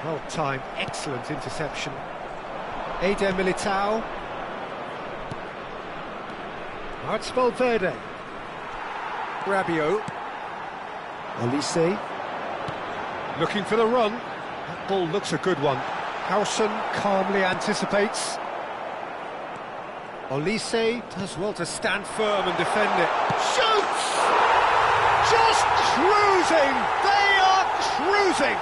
Well timed, excellent interception. Eder Militao. Now it's Valverde. Rabiot. Olise. Looking for the run. That ball looks a good one. Howson calmly anticipates. Olise does well to stand firm and defend it. Shoots! Just cruising! They are cruising!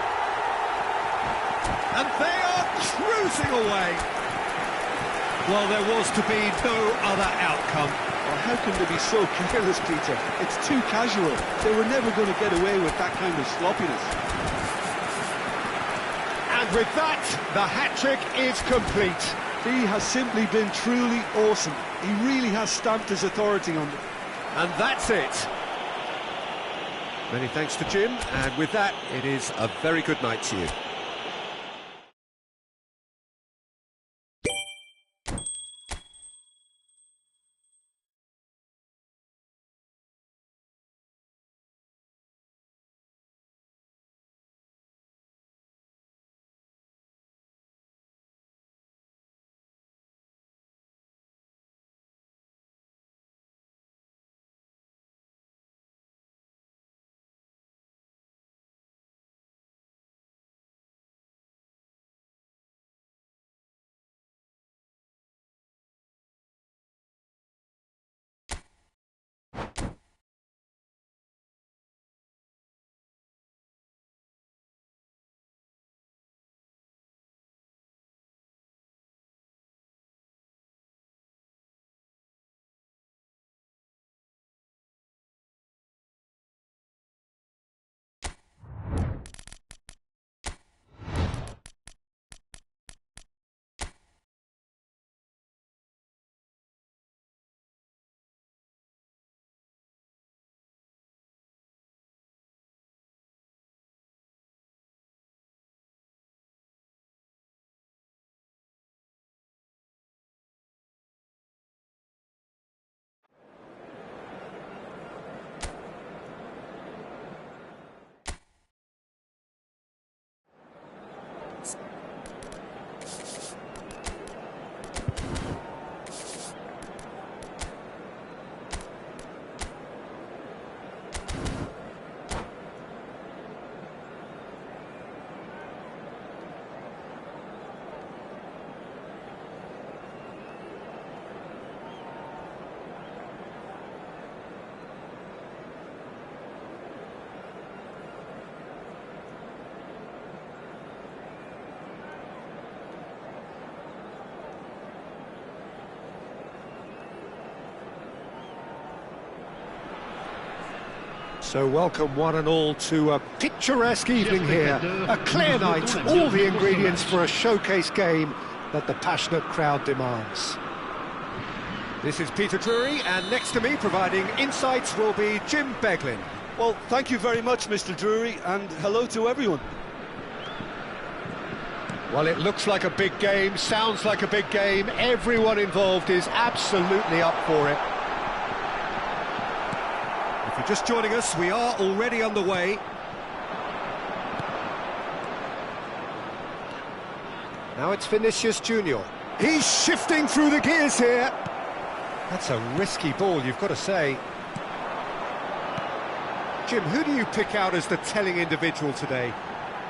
And they are cruising away. Well, there was to be no other outcome. Well, how can they be so careless, Peter? It's too casual. They were never going to get away with that kind of sloppiness. And with that, the hat-trick is complete. He has simply been truly awesome. He really has stamped his authority on them. And that's it. Many thanks to Jim, and with that, it is a very good night to you. So welcome one and all to a picturesque evening here, a clear night, all the ingredients for a showcase game that the passionate crowd demands. This is Peter Drury, and next to me providing insights will be Jim Beglin. Well, thank you very much, Mr. Drury, and hello to everyone. Well, it looks like a big game, sounds like a big game, everyone involved is absolutely up for it. If you're just joining us, we are already underway. Now it's Vinicius Junior. He's shifting through the gears here. That's a risky ball, you've got to say. Jim, who do you pick out as the telling individual today?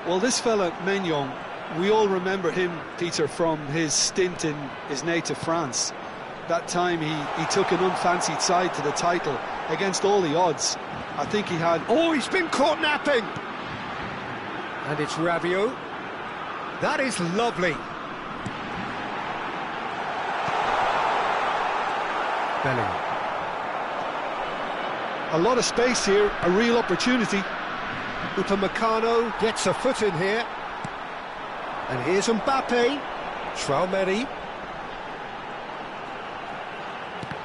Well, this fella, Maignan, we all remember him, Peter, from his stint in his native France. That time he took an unfancied side to the title against all the odds. I think he had... Oh, he's been caught napping! And it's Rabiot. That is lovely. Bellingham. A lot of space here, a real opportunity. Upamecano gets a foot in here. And here's Mbappe. Traoré.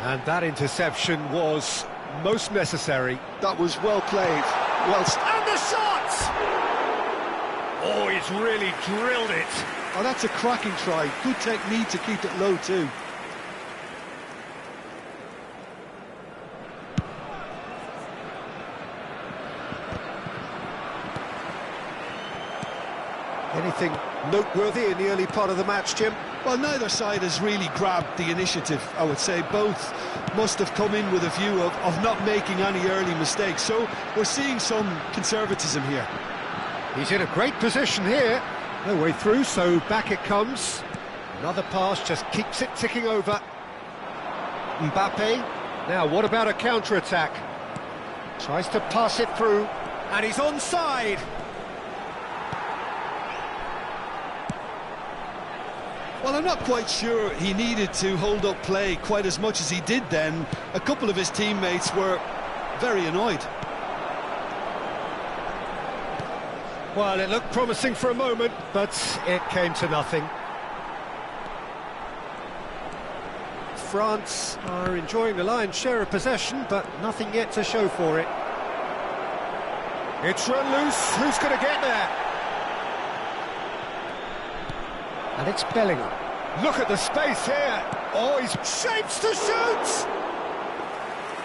And that interception was most necessary. That was well played. Well, and the shot! Oh, he's really drilled it. Oh, that's a cracking try. Good technique to keep it low too. Anything noteworthy in the early part of the match, Jim? Well, neither side has really grabbed the initiative, I would say. Both must have come in with a view of not making any early mistakes. So we're seeing some conservatism here. He's in a great position here. No way through, so back it comes. Another pass just keeps it ticking over. Mbappe. Now, what about a counter-attack? Tries to pass it through. And he's onside. Well, I'm not quite sure he needed to hold up play quite as much as he did then. A couple of his teammates were very annoyed. Well, it looked promising for a moment, but it came to nothing. France are enjoying the lion's share of possession, but nothing yet to show for it. It's run loose. Who's going to get there? And it's Bellingham. Look at the space here. Oh, he's shapes to shoot.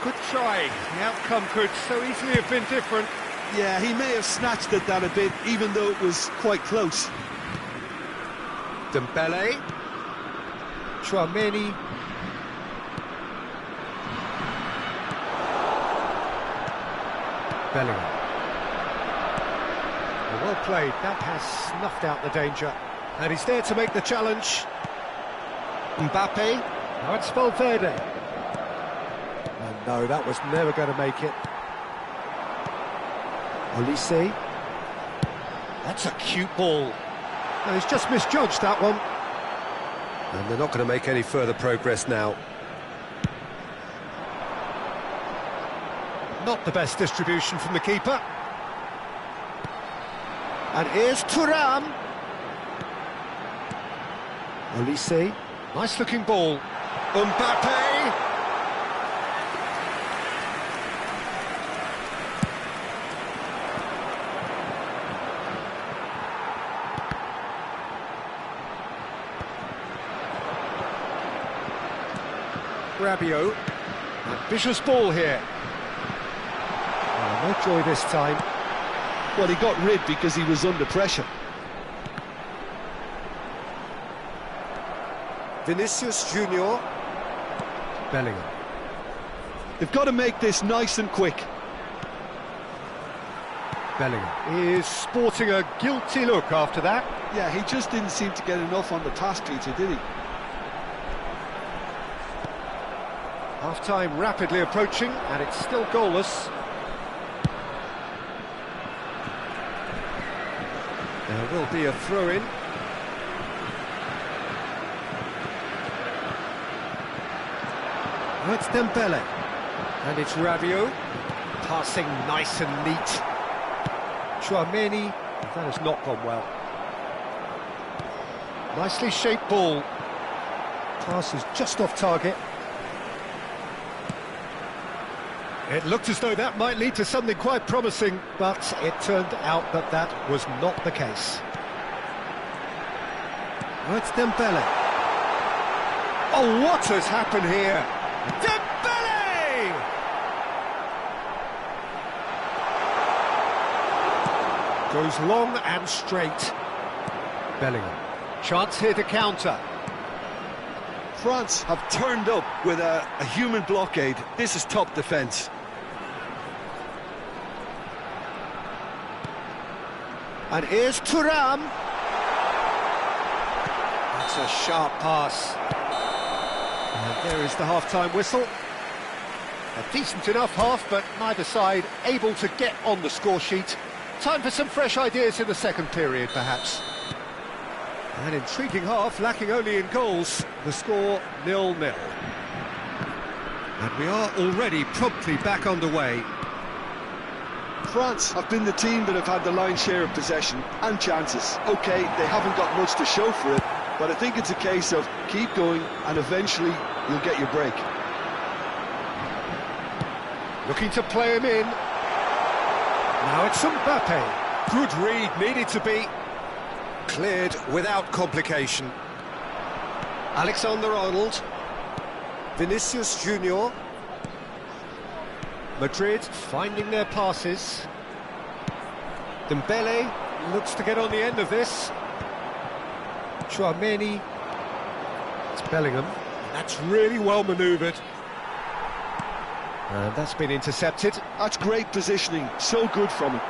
Good try. The outcome could so easily have been different. Yeah, he may have snatched at that a bit, even though it was quite close. Dembele. Traoré. Bellingham. Well played. That has snuffed out the danger. And he's there to make the challenge. Mbappe. Now it's Valverde. And no, that was never going to make it. Olise. That's a cute ball. No, he's just misjudged that one. And they're not going to make any further progress now. Not the best distribution from the keeper. And here's Thuram. Olise. Nice looking ball. Mbappe. Rabiot. Ambitious ball here. Oh, no joy this time. Well, he got rid because he was under pressure. Vinicius Junior. Bellingham. They've got to make this nice and quick. Bellingham is sporting a guilty look after that. Yeah, he just didn't seem to get enough on the pass, Peter, did he? Half-time rapidly approaching, and it's still goalless. There will be a throw-in. That's Dembele. And it's Rabiot. Passing nice and neat. Tchouaméni, that has not gone well. Nicely shaped ball. Pass is just off target. It looked as though that might lead to something quite promising, but it turned out that that was not the case. Oh, it's Dembele. Oh, what has happened here? Dembele! Goes long and straight. Bellingham. Chance here to counter. France have turned up with a human blockade. This is top defence. And here's Thuram. That's a sharp pass. And there is the half-time whistle. A decent enough half, but neither side able to get on the score sheet. Time for some fresh ideas in the second period, perhaps. An intriguing half, lacking only in goals. The score 0-0. And we are already promptly back underway. France have been the team that have had the lion's share of possession and chances. OK, they haven't got much to show for it, but I think it's a case of keep going and eventually you'll get your break. Looking to play him in. Now it's Mbappe. Good read, needed to be. Cleared without complication. Alexander-Arnold. Vinicius Junior. Madrid finding their passes. Dembele looks to get on the end of this. Tchouaméni. It's Bellingham. That's really well manoeuvred. And that's been intercepted. That's great positioning, so good from him.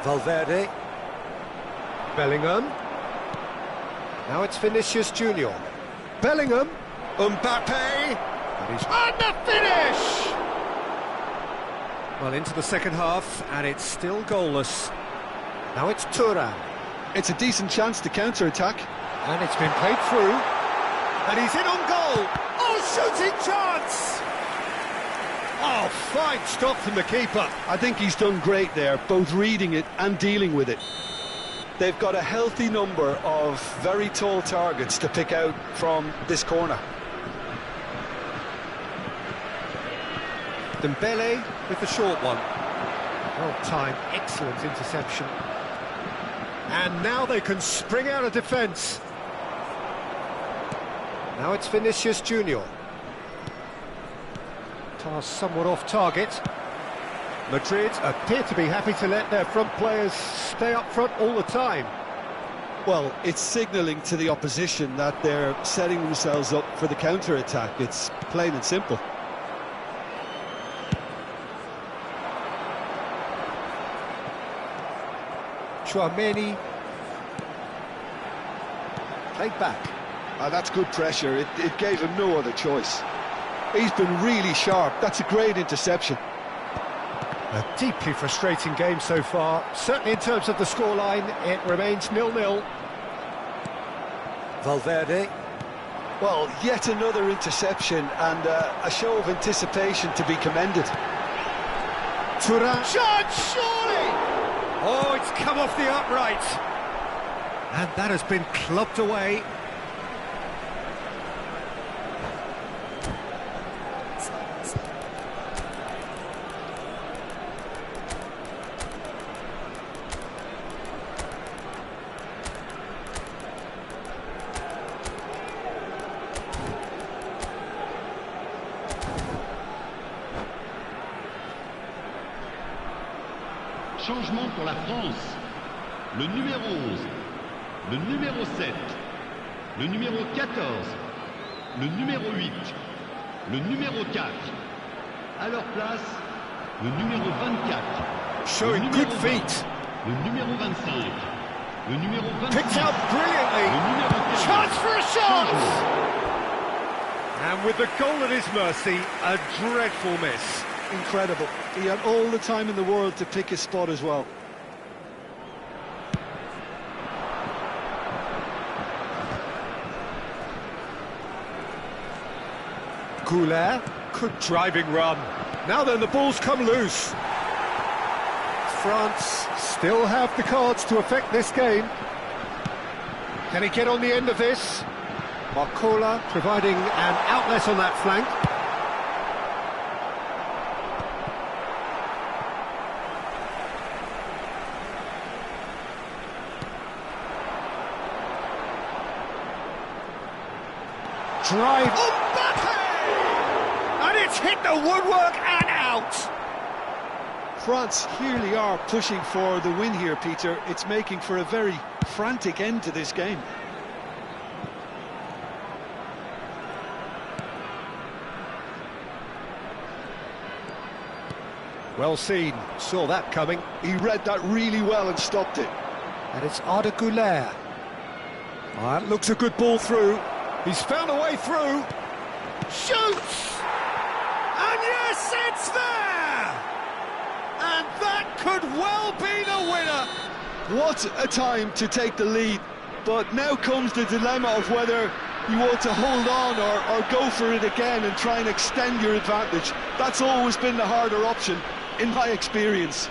Valverde. Bellingham. Now it's Vinicius Junior. Bellingham. Mbappe. And he's on the finish! Well, into the second half, and it's still goalless. Now it's Thuram. It's a decent chance to counter-attack. And it's been played through. And he's in on goal. Oh, shooting chance! Oh, fine stop from the keeper. I think he's done great there, both reading it and dealing with it. They've got a healthy number of very tall targets to pick out from this corner. Dembele with the short one. Well timed, excellent interception. And now they can spring out of defence. Now it's Vinicius Junior. Pass somewhat off target. Madrid appear to be happy to let their front players stay up front all the time. Well, it's signalling to the opposition that they're setting themselves up for the counter-attack. It's plain and simple. Tchouaméni. Played back. That's good pressure. It gave him no other choice. He's been really sharp. That's a great interception. A deeply frustrating game so far. Certainly in terms of the scoreline, it remains 0-0. Valverde. Well, yet another interception and a show of anticipation to be commended. Thuram. Shot, surely! Oh, it's come off the upright. And that has been clubbed away. Changement pour la France. Le numéro 11, le numéro 7, le numéro 14, le numéro 8, le numéro 4. À leur place, le numéro 24. Showing le good numéro feet. 20, le numéro 25, le numéro 26. Picked out brilliantly. Le numéro 15. Chance for a shot! And with the goal at his mercy, a dreadful miss. Incredible. He had all the time in the world to pick his spot as well. Goulet. Good driving run. Now then, the ball's come loose. France still have the cards to affect this game. Can he get on the end of this? Marcola providing an outlet on that flank. Drive. Mbappe! And it's hit the woodwork and out. France clearly are pushing for the win here, Peter. It's making for a very frantic end to this game. Well seen, saw that coming. He read that really well and stopped it. And it's Arda Güler. Oh, that looks a good ball through. He's found a way through. Shoots! And yes, it's there! And that could well be the winner. What a time to take the lead. But now comes the dilemma of whether you want to hold on or go for it again and try and extend your advantage. That's always been the harder option, in my experience.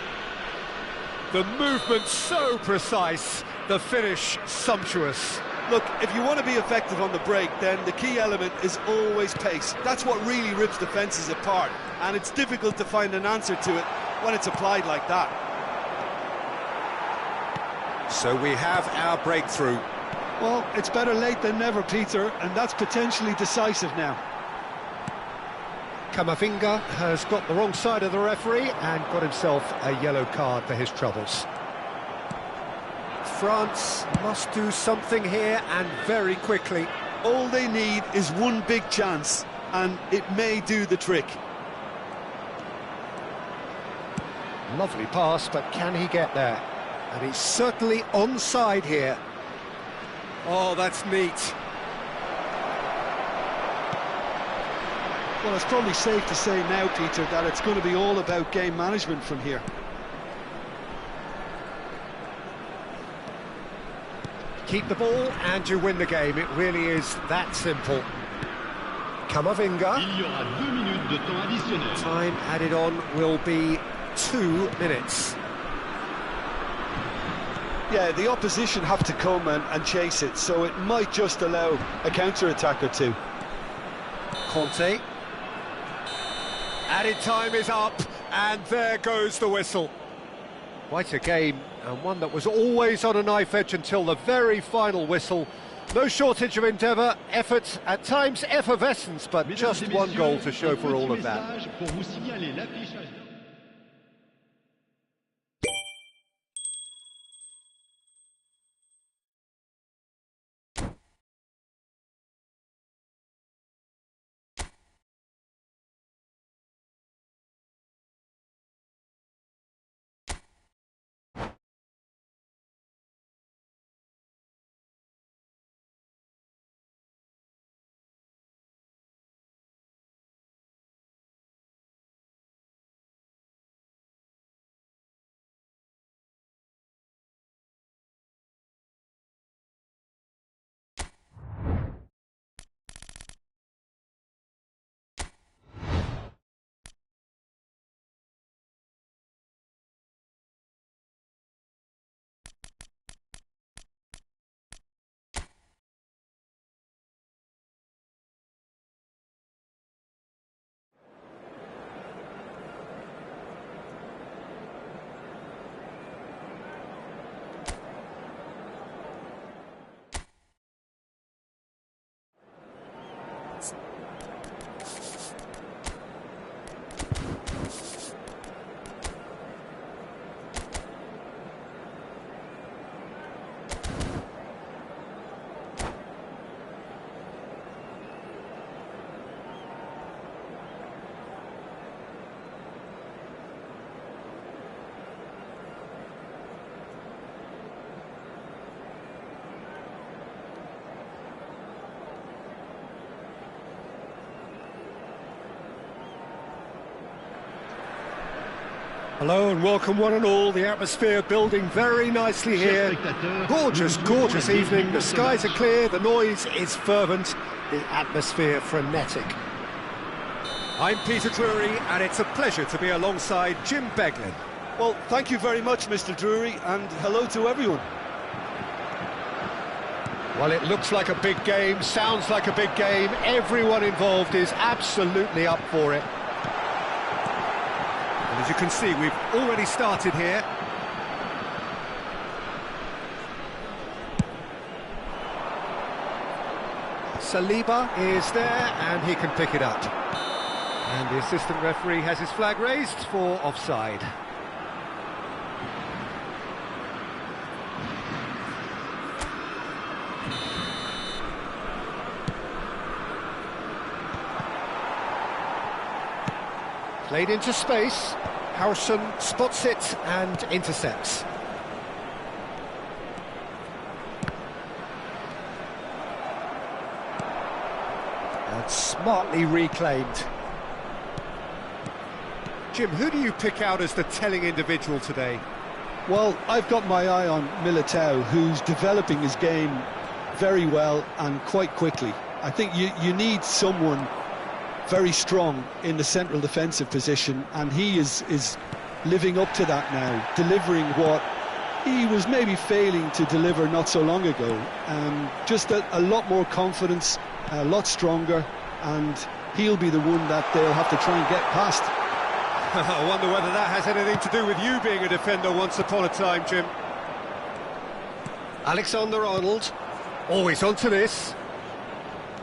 The movement so precise, the finish sumptuous. Look, if you want to be effective on the break, then the key element is always pace. That's what really rips defences apart, and it's difficult to find an answer to it when it's applied like that. So we have our breakthrough. Well, it's better late than never, Peter, and that's potentially decisive now. Camavinga has got the wrong side of the referee and got himself a yellow card for his troubles. France must do something here, and very quickly. All they need is one big chance, and it may do the trick. Lovely pass, but can he get there? And he's certainly onside here. Oh, that's neat. Well, it's probably safe to say now, Peter, that it's going to be all about game management from here. Keep the ball and you win the game. It really is that simple. Camavinga. Il y aura 2 minutes de temps additionnel. Time added on will be 2 minutes. Yeah, the opposition have to come and chase it, so it might just allow a counter-attack or two. Conte. Added time is up, and there goes the whistle. Quite a game, and one that was always on a knife edge until the very final whistle. No shortage of endeavour, effort, at times effervescence, but just one goal to show for all of that. Hello and welcome one and all. The atmosphere building very nicely here. Gorgeous, gorgeous evening. The skies are clear, the noise is fervent, the atmosphere frenetic. I'm Peter Drury, and it's a pleasure to be alongside Jim Beglin. Well, thank you very much, Mr. Drury, and hello to everyone. Well, it looks like a big game, sounds like a big game. Everyone involved is absolutely up for it. And as you can see, we've already started here. Saliba is there, and he can pick it up. And the assistant referee has his flag raised for offside. Played into space. Harrison spots it and intercepts. And smartly reclaimed. Jim, who do you pick out as the telling individual today? Well, I've got my eye on Militao, who's developing his game very well and quite quickly. I think you need someone very strong in the central defensive position, and he is living up to that now, delivering what he was maybe failing to deliver not so long ago. Just a lot more confidence, a lot stronger, and he'll be the one that they'll have to try and get past. I wonder whether that has anything to do with you being a defender once upon a time, Jim. Alexander-Arnold, always onto this.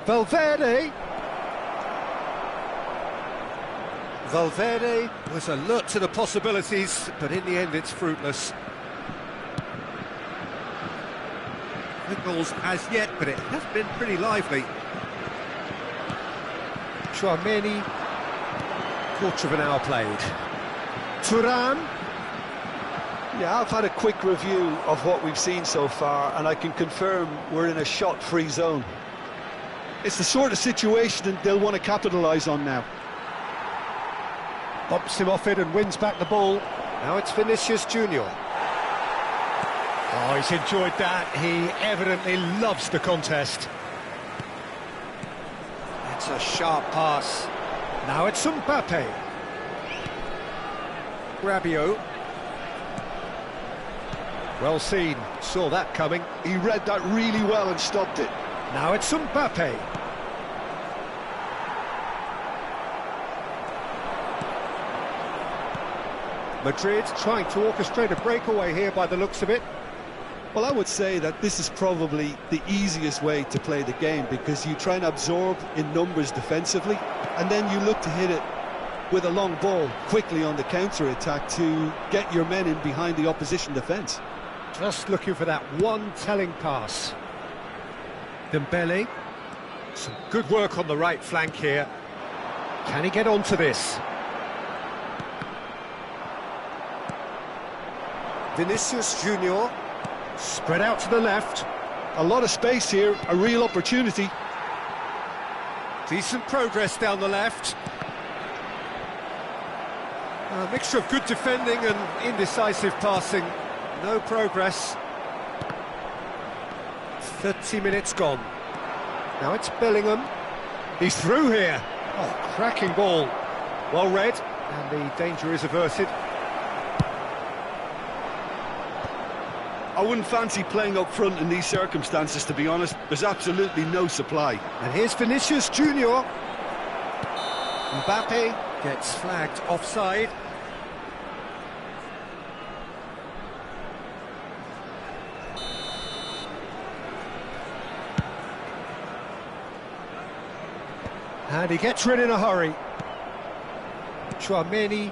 Valverde. Valverde was alert to the possibilities, but in the end it's fruitless. No goals as yet, but it has been pretty lively. Youngmin, Quarter of an hour played. Thuram. Yeah, I've had a quick review of what we've seen so far, and I can confirm we're in a shot-free zone. It's the sort of situation that they'll want to capitalise on now. Bumps him off it and wins back the ball. Now it's Vinicius Junior. Oh, he's enjoyed that. He evidently loves the contest. It's a sharp pass. Now it's Mbappe. Rabiot. Well seen, saw that coming. He read that really well and stopped it. Now it's Mbappe. Madrid trying to orchestrate a breakaway here by the looks of it. Well, I would say that this is probably the easiest way to play the game, because you try and absorb in numbers defensively, and then you look to hit it with a long ball quickly on the counter-attack to get your men in behind the opposition defence. Just looking for that one telling pass. Dembele. Some good work on the right flank here. Can he get onto this? Vinicius Junior. Spread out to the left. A lot of space here, a real opportunity. Decent progress down the left. A mixture of good defending and indecisive passing. No progress. 30 minutes gone. Now it's Bellingham. He's through here. Oh, cracking ball. Well read, and the danger is averted. I wouldn't fancy playing up front in these circumstances, to be honest. There's absolutely no supply. And here's Vinicius Junior. Mbappe gets flagged offside. And he gets rid in a hurry. Youngmin.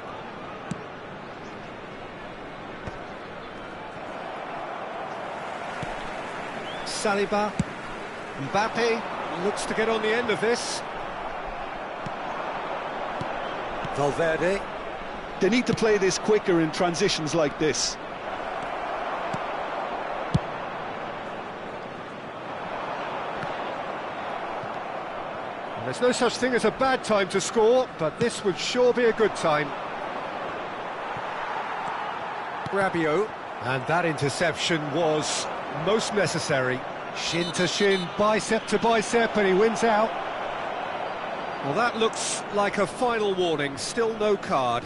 Saliba. Mbappe looks to get on the end of this. Valverde. They need to play this quicker in transitions like this. And there's no such thing as a bad time to score, but this would sure be a good time. Rabiot. And that interception was most necessary. Shin to shin, bicep to bicep, and he wins out. Well, that looks like a final warning, still no card.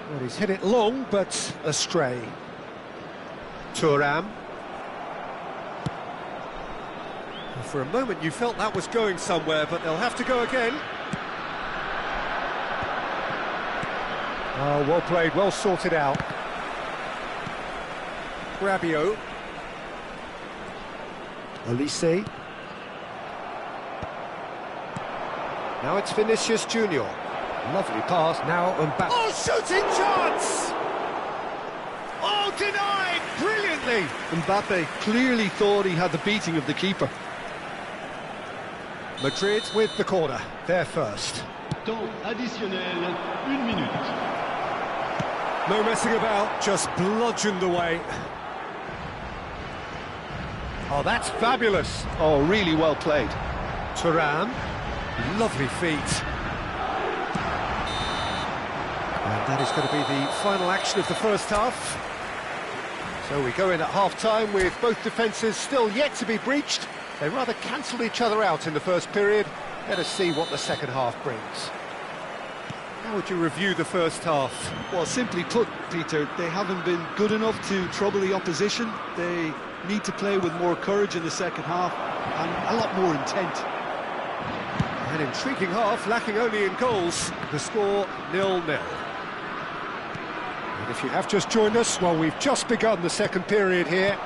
Well, he's hit it long, but astray. Thuram. Well, for a moment you felt that was going somewhere, but they'll have to go again. Oh, well played, well sorted out. Rabiot. Elise. Now it's Vinicius Junior. Lovely pass, now Mbappe. Oh, shooting chance! Oh, denied brilliantly! Mbappe clearly thought he had the beating of the keeper. Madrid with the corner, they're first. Temps additionnel, 1 minute. No messing about, just bludgeoned away. Oh, that's fabulous. Oh, really well played. Thuram, lovely feet. And that is going to be the final action of the first half. So we go in at half-time with both defences still yet to be breached. They rather cancelled each other out in the first period. Let us see what the second half brings. How would you review the first half? Well, simply put, Peter, they haven't been good enough to trouble the opposition. They need to play with more courage in the second half and a lot more intent. An intriguing half, lacking only in goals. The score 0-0. And if you have just joined us, well, we've just begun the second period here.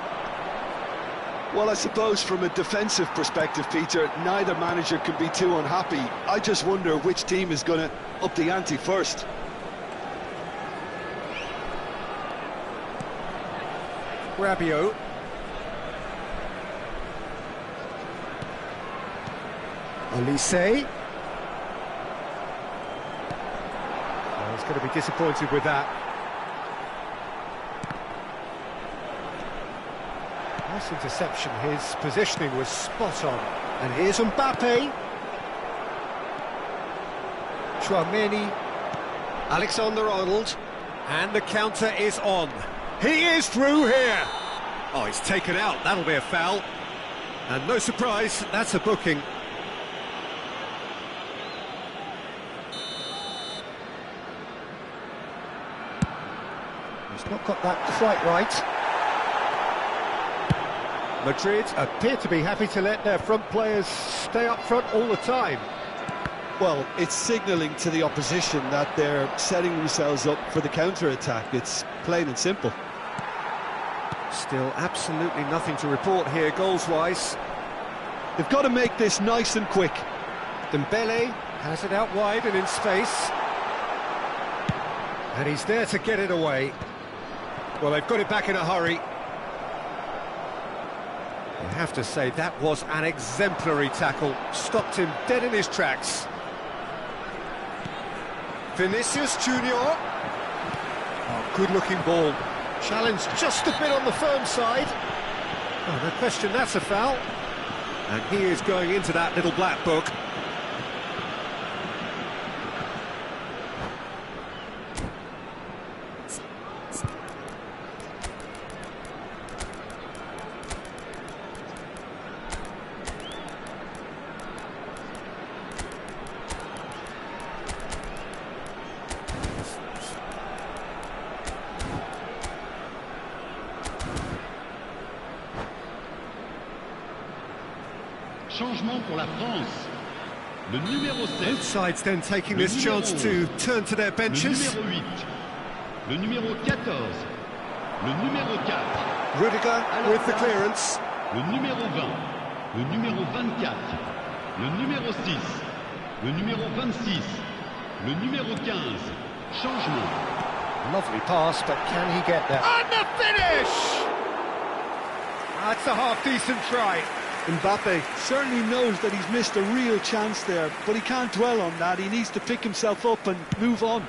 Well, I suppose from a defensive perspective, Peter, neither manager can be too unhappy. I just wonder which team is going to up the ante first. Rabiot. Elise. Well, he's going to be disappointed with that. Nice interception, his positioning was spot on. And here's Mbappe. Youngmin. Alexander-Arnold. And the counter is on. He is through here. Oh, he's taken out, that'll be a foul. And no surprise, that's a booking. He's not got that quite right. Madrid appear to be happy to let their front players stay up front all the time. Well, it's signalling to the opposition that they're setting themselves up for the counter-attack. It's plain and simple. Still absolutely nothing to report here goals-wise. They've got to make this nice and quick. Dembele has it out wide and in space. And he's there to get it away. Well, they've got it back in a hurry. I have to say, that was an exemplary tackle. Stopped him dead in his tracks. Vinicius Junior. Oh, good-looking ball. Challenged just a bit on the firm side. Oh, no question, that's a foul. And he is going into that little black book. Changement pour la France. Le numéro 7. Both sides then taking this chance to turn to their benches. Le numéro 8. Le numéro 14. Le numéro 4. Rudiger with the clearance. Le numéro 20. Le numéro 24. Le numéro 6. Le numéro 26. Le numéro 15. Changement. Lovely pass, but can he get there? And the finish! That's a half-decent try. Mbappe certainly knows that he's missed a real chance there, but he can't dwell on that. He needs to pick himself up and move on.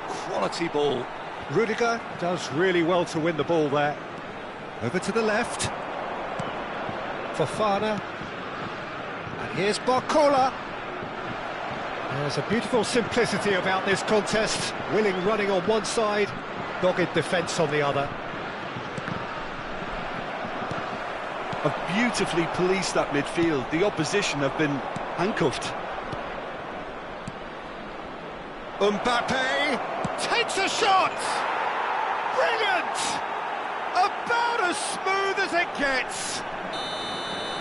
Quality ball. Rudiger does really well to win the ball there. Over to the left. Fofana. And here's Barcola. There's a beautiful simplicity about this contest. Willing running on one side, Dogged defence on the other. Have beautifully policed that midfield. The opposition have been handcuffed. Mbappe takes a shot! Brilliant! About as smooth as it gets.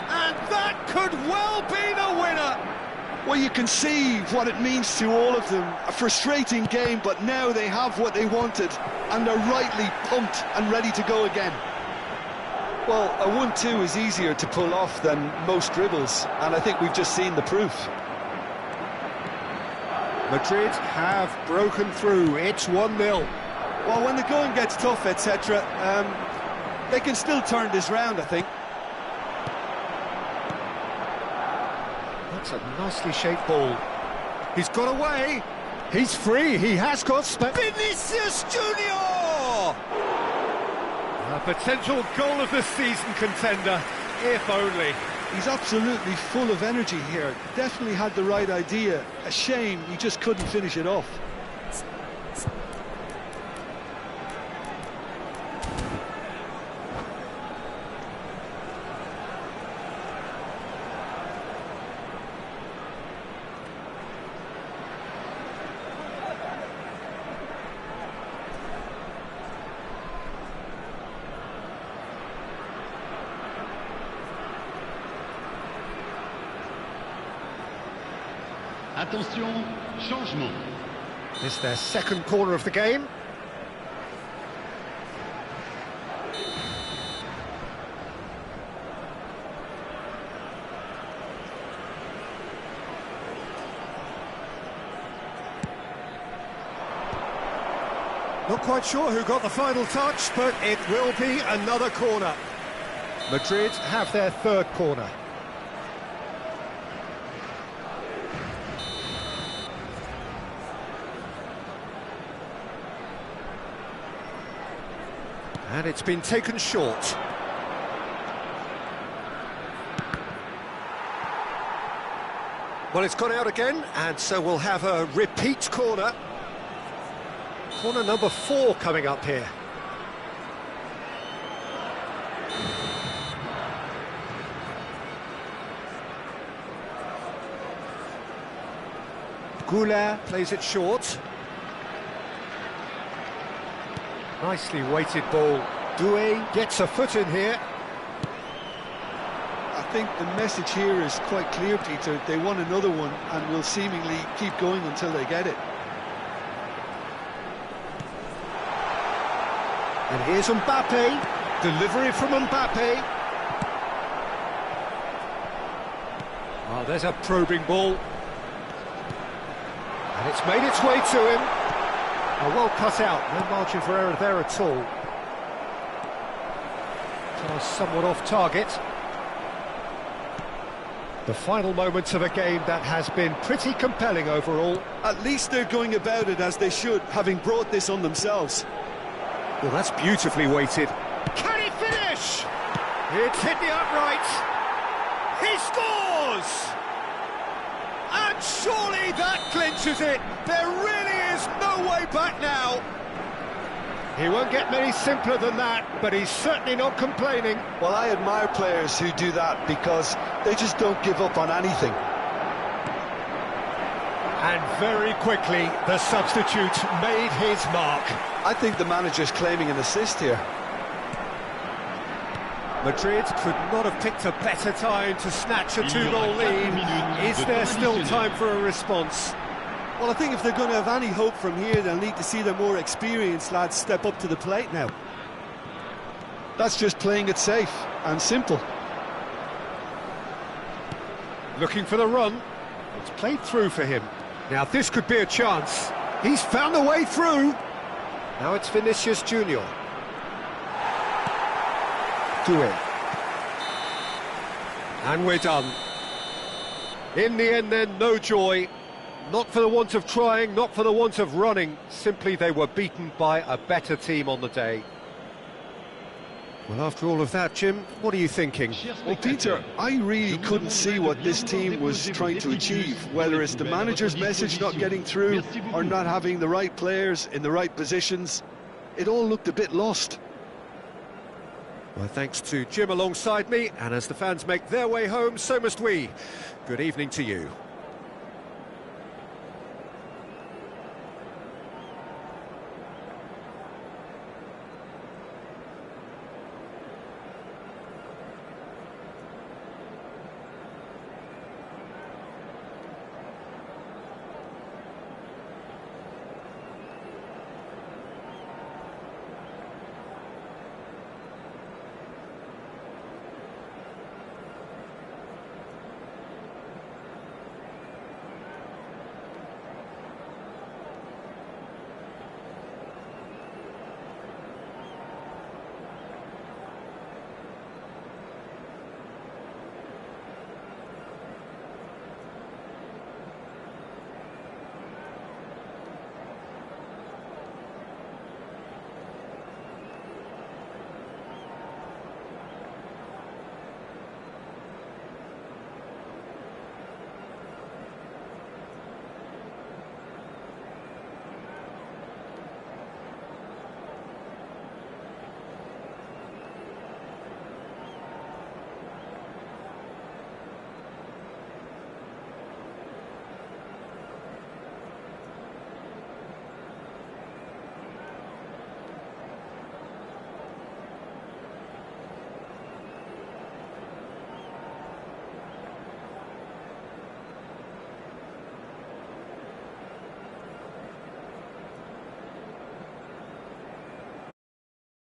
And that could well be the winner. Well, you can see what it means to all of them. A frustrating game, but now they have what they wanted, and they're rightly pumped and ready to go again. Well, a 1-2 is easier to pull off than most dribbles, and I think we've just seen the proof. Madrid have broken through. It's 1-0. Well, when the going gets tough, etc., they can still turn this round, I think. That's a nicely shaped ball. He's got away. He's free. He has got space. Vinicius Junior! A potential goal of the season contender, if only. He's absolutely full of energy here. Definitely had the right idea. A shame he just couldn't finish it off. Attention, changement. It's their second corner of the game. Not quite sure who got the final touch, but it will be another corner. Madrid have their third corner. And it's been taken short. Well, it's gone out again, and so we'll have a repeat corner. Corner number 4 coming up here. Goulart plays it short. Nicely weighted ball. Doué gets a foot in here. I think the message here is quite clear, Peter. They want another one and will seemingly keep going until they get it. And here's Mbappe. Delivery from Mbappe. Oh, there's a probing ball. And it's made its way to him. Oh, well cut out. No margin for error there at all. Somewhat off target. The final moments of a game that has been pretty compelling overall. At least they're going about it as they should, having brought this on themselves. Well, that's beautifully weighted. Can he finish? It's hit the upright. He scores! And surely that clinches it. There really is no way back now. He won't get many simpler than that, but he's certainly not complaining. Well, I admire players who do that because they just don't give up on anything. And very quickly, the substitute made his mark. I think the manager's claiming an assist here. Madrid could not have picked a better time to snatch a two-goal lead. Is there still time for a response? Well, I think if they're going to have any hope from here, they'll need to see their more experienced lads step up to the plate now. That's just playing it safe and simple. Looking for the run. It's played through for him. Now this could be a chance. He's found a way through. Now it's Vinicius Junior. Doué. And we're done. In the end then, no joy. Not for the want of trying, not for the want of running. Simply they were beaten by a better team on the day. Well, after all of that, Jim, what are you thinking? Well, Peter, I really couldn't see what this team was trying to achieve, whether it's the manager's message not getting through or not having the right players in the right positions. it all looked a bit lost. Well, thanks to Jim alongside me, and as the fans make their way home, so must we. Good evening to you.